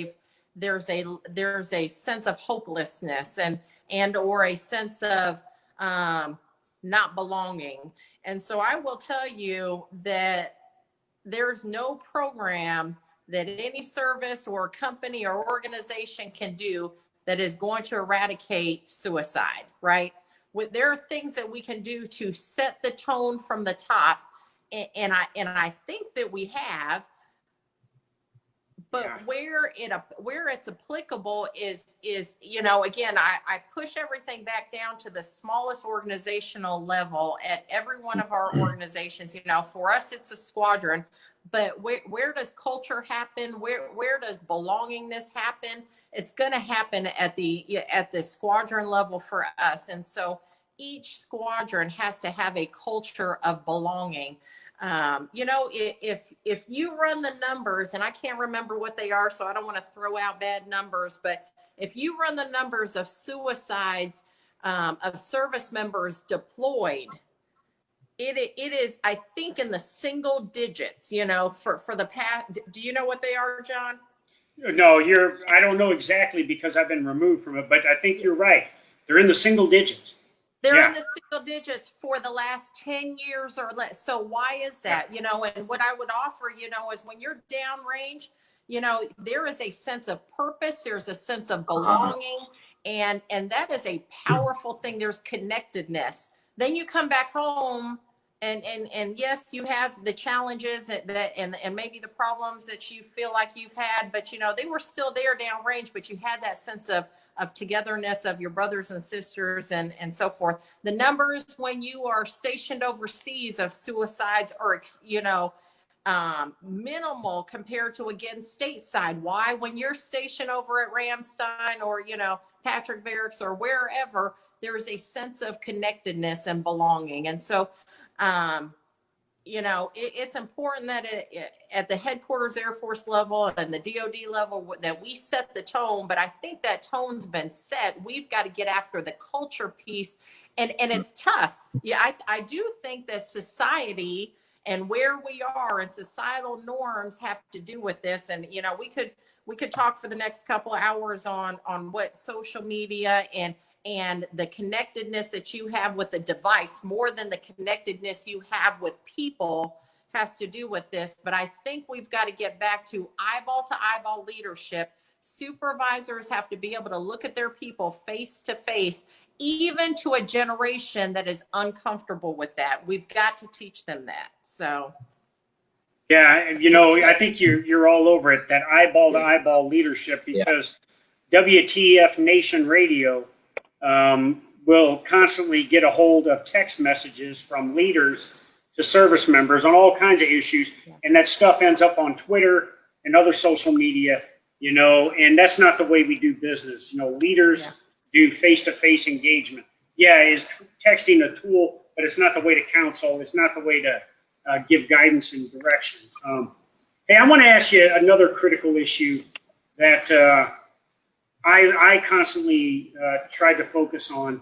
there's a sense of hopelessness and or a sense of not belonging. And so I will tell you that there's no program that any service or company or organization can do that is going to eradicate suicide, right? There are things that we can do to set the tone from the top, and I think that we have, But where it's applicable is, you know, again, I push everything back down to the smallest organizational level at every one of our organizations. You know, for us, it's a squadron, but where does culture happen? Where does belongingness happen? It's going to happen at the squadron level for us. And so each squadron has to have a culture of belonging. You know, if you run the numbers, and I can't remember what they are, so I don't want to throw out bad numbers, but if you run the numbers of suicides of service members deployed, it is, I think, in the single digits, you know, for the past. Do you know what they are, John? No, I don't know exactly because I've been removed from it, but I think you're right. They're in the single digits. They're in the single digits for the last 10 years or less. So why is that? You know, and what I would offer, you know, is when you're downrange, you know, there is a sense of purpose. There's a sense of belonging. And that is a powerful thing. There's connectedness. Then you come back home and yes, you have the challenges and maybe the problems that you feel like you've had, but you know, they were still there downrange, but you had that sense of togetherness of your brothers and sisters and so forth. The numbers when you are stationed overseas of suicides are, you know, minimal compared to, again, stateside. Why? When you're stationed over at Ramstein or, you know, Patrick Barracks or wherever, there is a sense of connectedness and belonging. And so, you know, it's important that at the headquarters Air Force level and the DOD level that we set the tone, but I think that tone's been set. We've got to get after the culture piece, and it's tough. Yeah, I do think that society and where we are and societal norms have to do with this. And, you know, we could talk for the next couple of hours on what social media and the connectedness that you have with the device more than the connectedness you have with people has to do with this. But I think we've got to get back to eyeball leadership. Supervisors have to be able to look at their people face to face, even to a generation that is uncomfortable with that. We've got to teach them that. So. Yeah, you know, I think you're all over it, that eyeball to eyeball leadership, because WTF Nation Radio will constantly get a hold of text messages from leaders to service members on all kinds of issues. And that stuff ends up on Twitter and other social media, you know, and that's not the way we do business. You know, leaders do face-to-face engagement. Yeah, is texting a tool, but it's not the way to counsel. It's not the way to give guidance and direction. Hey, I want to ask you another critical issue that I constantly try to focus on,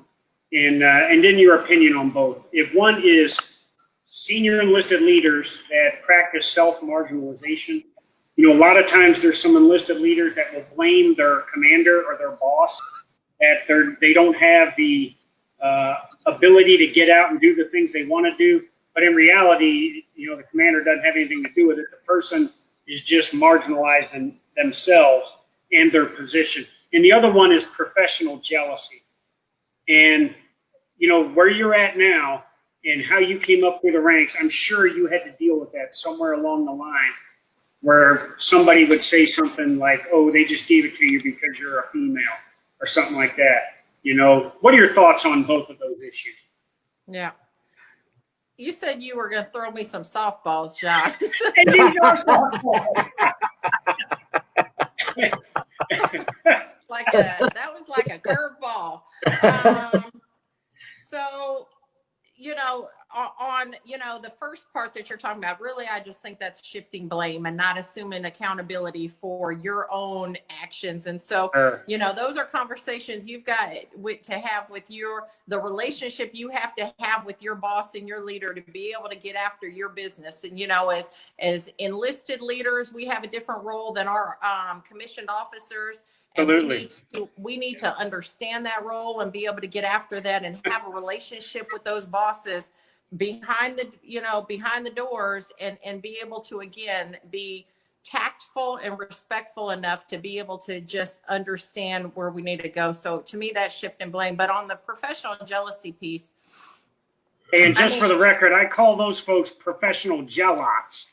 and then your opinion on both. If one is senior enlisted leaders that practice self-marginalization, you know, a lot of times there's some enlisted leaders that will blame their commander or their boss that they don't have the ability to get out and do the things they want to do. But in reality, you know, the commander doesn't have anything to do with it. The person is just marginalizing themselves and their position. And the other one is professional jealousy. And, you know, where you're at now and how you came up through the ranks, I'm sure you had to deal with that somewhere along the line where somebody would say something like, oh, they just gave it to you because you're a female or something like that. You know, what are your thoughts on both of those issues? Yeah. You said you were going to throw me some softballs, John. And these are softballs. That was like a curveball. So, you know, on, you know, the first part that you're talking about, really, I just think that's shifting blame and not assuming accountability for your own actions. And so, you know, those are conversations you've got to have with the relationship you have to have with your boss and your leader to be able to get after your business. And, you know, as enlisted leaders, we have a different role than our commissioned officers. Absolutely. We need to understand that role and be able to get after that and have a relationship with those bosses behind the doors and be able to, again, be tactful and respectful enough to be able to just understand where we need to go. So to me, that's shift and blame. But on the professional jealousy piece. And just for the record, I call those folks professional jealots.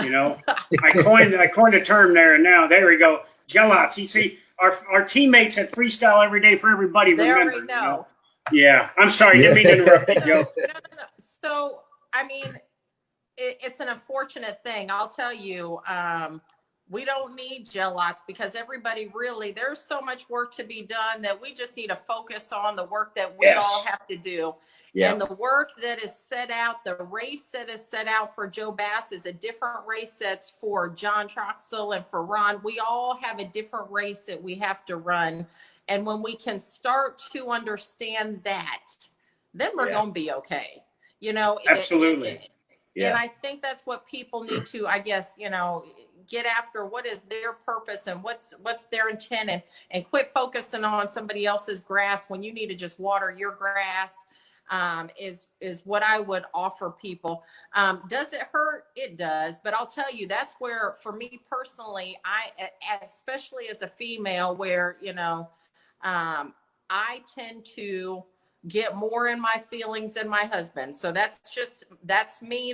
You know, I coined a term there, and there we go. 𝘸𝘠𝘠𝘬𝘴𝘶. You see, our teammates at Freestyle Every Day for Everybody. They remember, already know. You know? Yeah, I'm sorry, didn't mean to interrupt you, Joe. No. So, I mean, it's an unfortunate thing. I'll tell you, we don't need 𝘸𝘠𝘠𝘬𝘴𝘶 because everybody really, there's so much work to be done that we just need to focus on the work that we all have to do. Yeah. And the work that is set out, the race that is set out for Joe Bass is a different race that's for John Troxell and for Ron. We all have a different race that we have to run. And when we can start to understand that, then we're going to be okay. You know, absolutely. And I think that's what people need to, I guess, you know, get after. What is their purpose and what's their intent, and quit focusing on somebody else's grass when you need to just water your grass. Is what I would offer people. Does it hurt? It does. But I'll tell you, that's where, for me personally, especially as a female, where, you know, I tend to get more in my feelings than my husband. So that's me.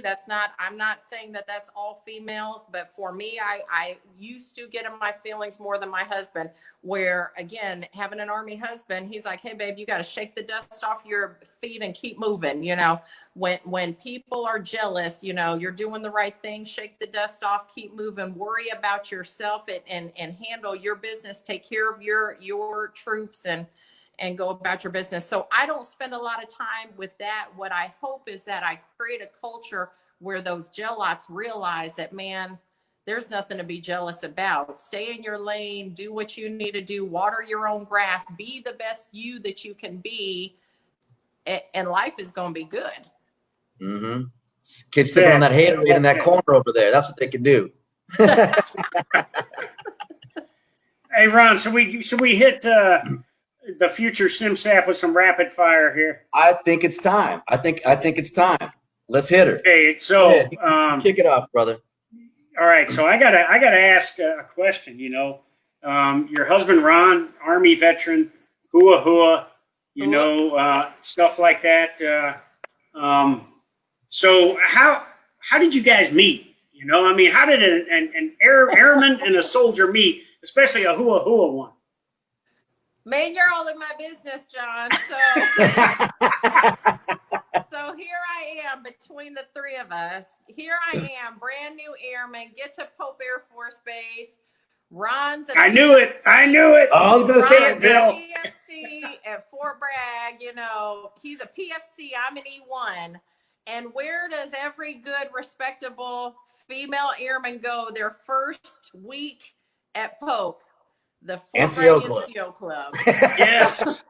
I'm not saying that that's all females, but for me, I used to get in my feelings more than my husband, where, again, having an Army husband, he's like, hey babe, you got to shake the dust off your feet and keep moving. You know, when people are jealous, you know, you're doing the right thing, shake the dust off, keep moving, worry about yourself and handle your business, take care of your troops and go about your business. So I don't spend a lot of time with that. What I hope is that I create a culture where those 𝘸𝘠𝘠𝘠𝘠s realize that, man, there's nothing to be jealous about. Stay in your lane, do what you need to do, water your own grass, be the best you that you can be, and life is going to be good. Mm-hmm. Kids sitting on that hater in that corner over there. That's what they can do. Hey, Ron, should we hit the future sim staff with some rapid fire here? I think it's time. I think it's time. Let's hit her. Okay, so kick it off, brother. All right, so I gotta ask a question. You know, your husband Ron, Army veteran, 𝘬𝘠𝘭𝘺, you know, stuff like that. So how did you guys meet? You know, I mean, how did an airman and a soldier meet, especially a 𝘬𝘭𝘭𝘺 one? Man, you're all in my business, John. So here I am, between the three of us. Here I am, brand new airman, get to Pope Air Force Base. Ron's I knew it. Oh, I was going to say it, Bill. PFC at Fort Bragg, you know, he's a PFC, I'm an E1. And where does every good, respectable female airman go their first week at Pope? The Fort Bragg NCO Club. Yes.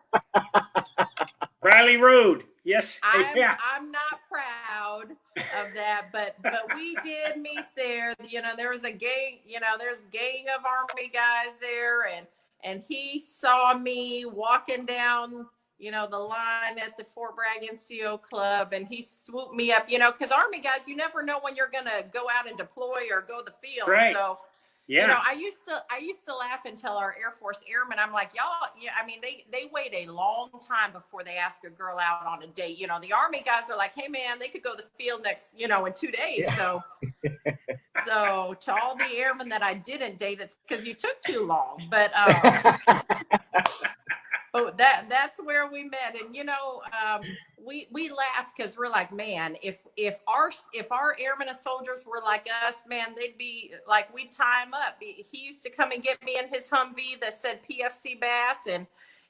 Riley Road. Yes. I'm not proud of that, but we did meet there. You know, there was a gang, you know, there's a gang of Army guys there, and he saw me walking down, you know, the line at the Fort Bragg NCO Club, and he swooped me up, you know, because Army guys, you never know when you're gonna go out and deploy or go the field. Right. So yeah. You know, I used to laugh and tell our Air Force airmen, I'm like, y'all, yeah, I mean, they wait a long time before they ask a girl out on a date. You know, the Army guys are like, hey man, they could go to the field next, you know, in 2 days. Yeah. So to all the airmen that I didn't date, it's because you took too long. But but that's where we met. And you know, we laughed because we're like, man, if our airmen and soldiers were like us, man, they'd be like, we'd tie him up. He used to come and get me in his Humvee that said PFC Bass,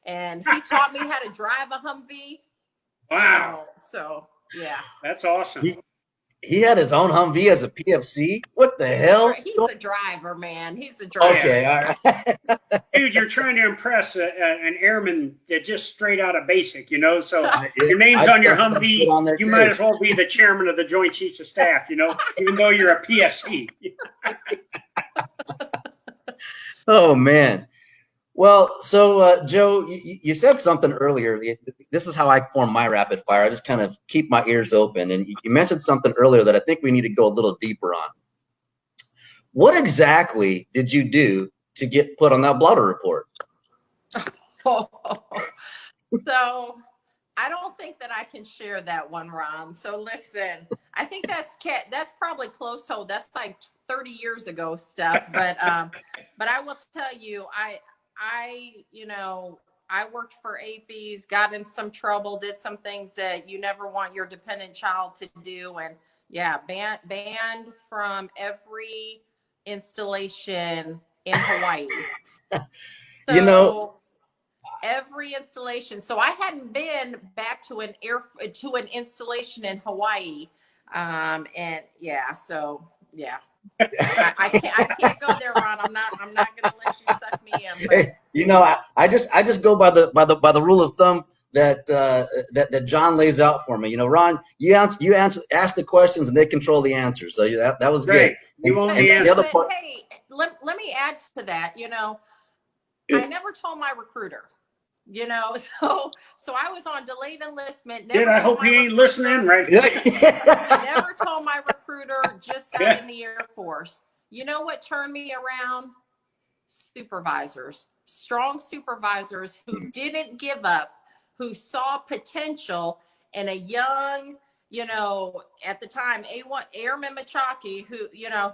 and he taught me how to drive a Humvee. Wow. So yeah, that's awesome. He had his own Humvee as a PFC? What the hell? He's a driver, man. He's a driver. Okay, all right. Dude, you're trying to impress an airman that just straight out of basic, you know? So your name's on your Humvee. You might as well be the chairman of the Joint Chiefs of Staff, you know, even though you're a PFC. Oh, man. Well, so Joe, you said something earlier. This is how I form my rapid fire. I just kind of keep my ears open. And you mentioned something earlier that I think we need to go a little deeper on. What exactly did you do to get put on that blotter report? So I don't think that I can share that one, Ron. So listen, I think that's probably close hold. That's like 30 years ago stuff. But I will tell you, I worked for 𝘬𝘗𝘗𝘕, got in some trouble, did some things that you never want your dependent child to do, and yeah, banned from every installation in Hawaii. So, every installation. So I hadn't been back to an installation in Hawaii, and yeah. So yeah, I can't go there, Ron. I'm not gonna let you suck me in. But. Hey, I just go by the rule of thumb that John lays out for me. Ron, you ask the questions and they control the answers. So that was great. Good. You Hey, let me add to that. I never told my recruiter. So I was on delayed enlistment. I hope he ain't listening, right? Never told my recruiter, just got in the Air Force. You know what turned me around? Supervisors, strong supervisors who didn't give up, who saw potential in a young, at the time, Airman Machaki, who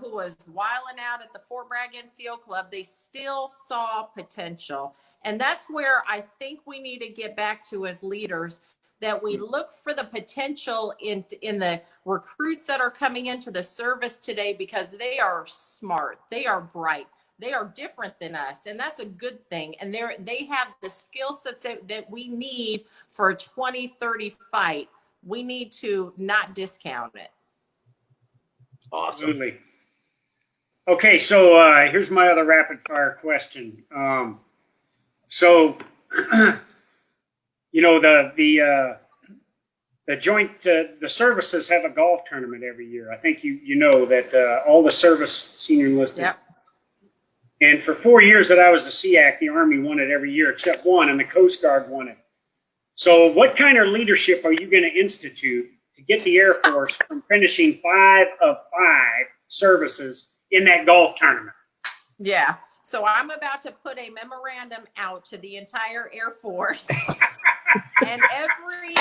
was wilding out at the Fort Bragg NCO club. They still saw potential. And that's where I think we need to get back to as leaders, that we look for the potential in the recruits that are coming into the service today, because they are smart, they are bright, they are different than us, and that's a good thing. And they have the skill sets that we need for a 2030 fight. We need to not discount it. Awesome. Absolutely. Okay, so here's my other rapid fire question. So, the services have a golf tournament every year. I think you know that all the service senior enlisted. Yep. And for 4 years that I was the SEAC, the Army won it every year except one, and the Coast Guard won it. So what kind of leadership are you going to institute to get the Air Force from finishing 5 of 5 services in that golf tournament? Yeah. So I'm about to put a memorandum out to the entire Air Force, and every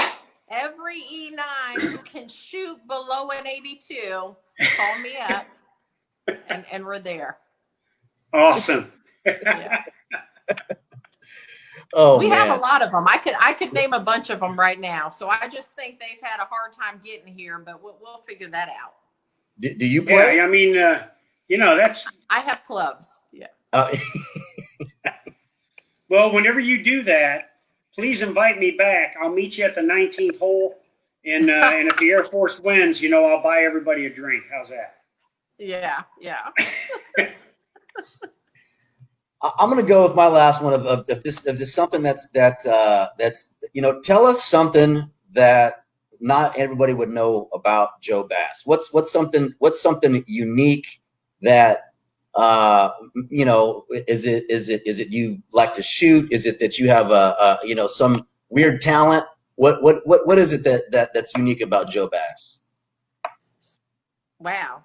E9 who can shoot below an 82, call me up, and we're there. Awesome. Yeah. We have a lot of them. I could name a bunch of them right now. So I just think they've had a hard time getting here, but we'll figure that out. Do you play? Yeah, I mean, that's. I have clubs. Yeah. Well, whenever you do that, please invite me back. I'll meet you at the 19th hole, and if the Air Force wins, I'll buy everybody a drink. How's that? Yeah. I'm going to go with my last one of just something that's tell us something that not everybody would know about Joe Bass. What's something unique that is it you like to shoot? Is it that you have some weird talent? What is it that's unique about Joe Bass? Wow.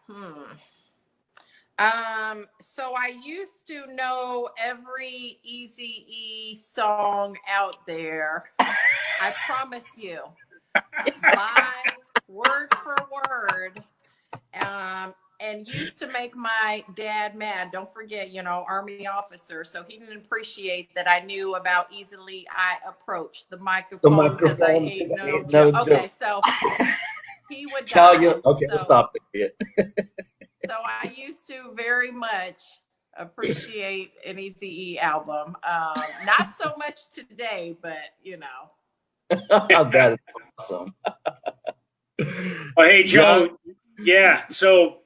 So I used to know every Eazy-E song out there. I promise you, by word for word. And used to make my dad mad. Don't forget, Army officer. So he didn't appreciate that I knew about easily I approached the microphone because I ate no joke. Okay, so he would tell you. Okay, so, stop it. So I used to very much appreciate an Eazy-E album. Not so much today, but That is awesome. Well, hey, Joe. Yeah. So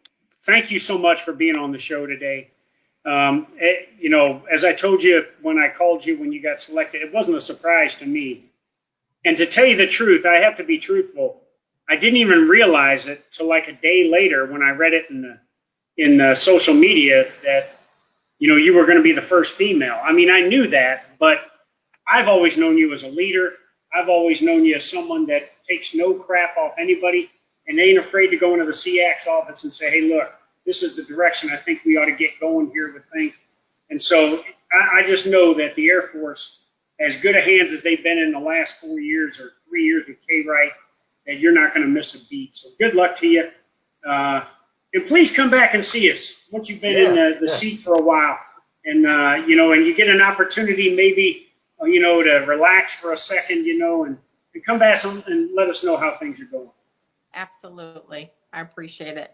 thank you so much for being on the show today. As I told you when I called you when you got selected, it wasn't a surprise to me. And to tell you the truth, I have to be truthful. I didn't even realize it till like a day later when I read it in social media that you were going to be the first female. I mean, I knew that, but I've always known you as a leader. I've always known you as someone that takes no crap off anybody and ain't afraid to go into the SEAC's office and say, hey, look, this is the direction I think we ought to get going here with things. And so I just know that the Air Force, as good a hands as they've been in the last 4 years or 3 years with 𝘬𝘬𝘮 that you're not going to miss a beat. So good luck to you. And please come back and see us once you've been in the seat for a while. And, you know, and you get an opportunity maybe, you know, to relax for a second, you know, and come back and let us know how things are going. Absolutely. I appreciate it.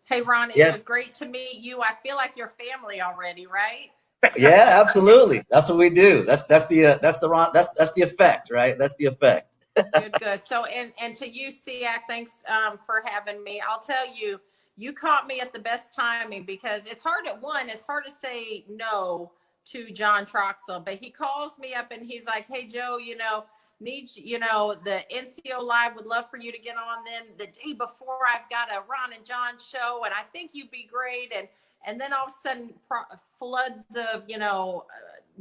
Hey, Ron, it was great to meet you. I feel like you're family already, right? Yeah, absolutely. That's what we do. That's the effect, right? That's the effect. Good. So, and to you, 𝘬𝑎C, thanks for having me. I'll tell you, you caught me at the best timing, because it's hard to say no to John Troxell, but he calls me up and he's like, hey, Joe, you know, the NCO Live would love for you to get on then the day before I've got a Ron and John show, and I think you'd be great. And then all of a sudden floods of, you know,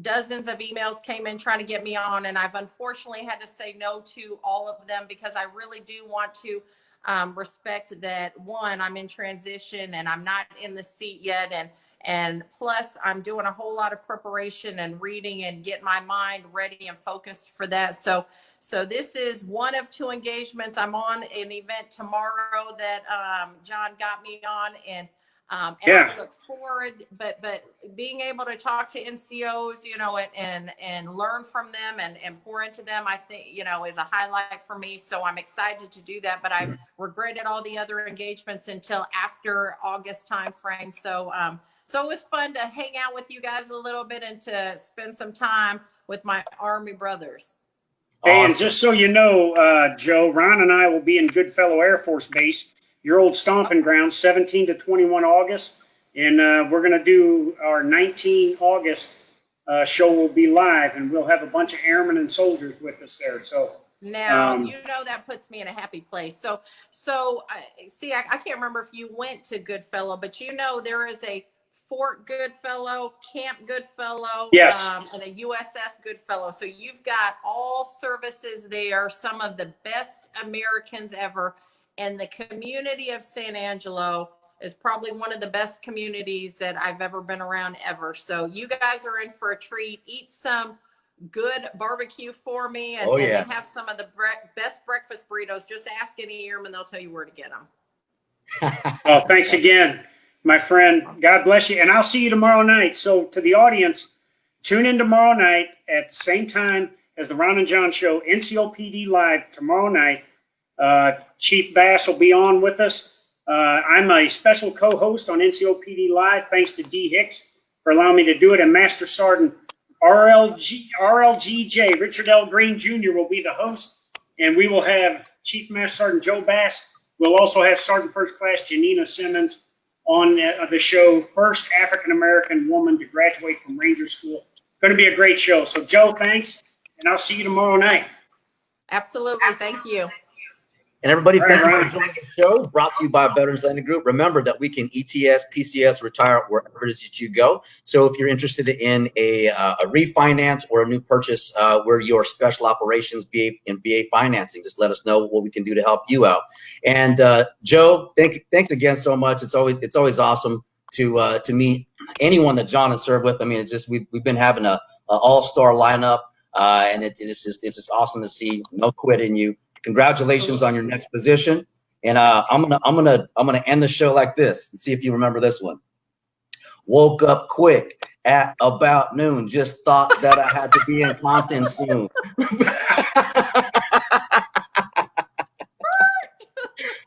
dozens of emails came in trying to get me on, and I've unfortunately had to say no to all of them, because I really do want to respect that, one, I'm in transition and I'm not in the seat yet, and plus I'm doing a whole lot of preparation and reading and getting my mind ready and focused for that. So this is one of 2 engagements. I'm on an event tomorrow that John got me on, and I look forward, but being able to talk to NCOs, you know, and learn from them and pour into them, I think, you know, is a highlight for me. So I'm excited to do that, but I regretted all the other engagements until after August time frame. So it was fun to hang out with you guys a little bit and to spend some time with my Army brothers. Hey, and just so you know, Joe, Ron and I will be in Goodfellow Air Force Base, your old stomping ground, 17 to 21 August. And we're going to do our 19 August show will be live, and we'll have a bunch of airmen and soldiers with us there. So now, you know, that puts me in a happy place. So see, I can't remember if you went to Goodfellow, but you know, there is a Fort Goodfellow, Camp Goodfellow, and a USS Goodfellow. So you've got all services there, some of the best Americans ever. And the community of San Angelo is probably one of the best communities that I've ever been around ever. So you guys are in for a treat. Eat some good barbecue for me, and they have some of the best breakfast burritos. Just ask any airman, they'll tell you where to get them. Well, thanks again, my friend. God bless you. And I'll see you tomorrow night. So to the audience, tune in tomorrow night at the same time as the Ron and John show, NCOPD Live tomorrow night. Chief Bass will be on with us. I'm a special co-host on NCOPD Live, thanks to D. Hicks for allowing me to do it. And Master Sergeant RLGJ, Richard L. Green Jr. will be the host. And we will have Chief Master Sergeant Joe Bass. We'll also have Sergeant First Class Janina Simmons on the show, first African-American woman to graduate from Ranger School. Going to be a great show. So, Joe, thanks. And I'll see you tomorrow night. Absolutely. Thank you. And everybody, thank you for joining the show. Brought to you by Veterans Landing Group. Remember that we can ETS, PCS, retire wherever it is that you go. So if you're interested in a refinance or a new purchase, we're your special operations VA financing. Just let us know what we can do to help you out. And Joe, thanks again so much. It's always awesome to meet anyone that John has served with. I mean, it's just we've been having a all-star lineup, and it's just awesome to see no quit in you. Congratulations on your next position. And I'm gonna end the show like this and see if you remember this one. Woke up quick at about noon. Just thought that I had to be in Compton soon.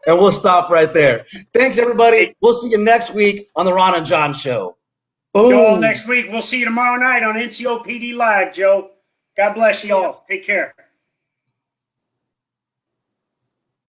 And we'll stop right there. Thanks, everybody. We'll see you next week on the Ron and John Show. Boom. Joel, next week. We'll see you tomorrow night on NCOPD Live, Joe. God bless you all. Take care.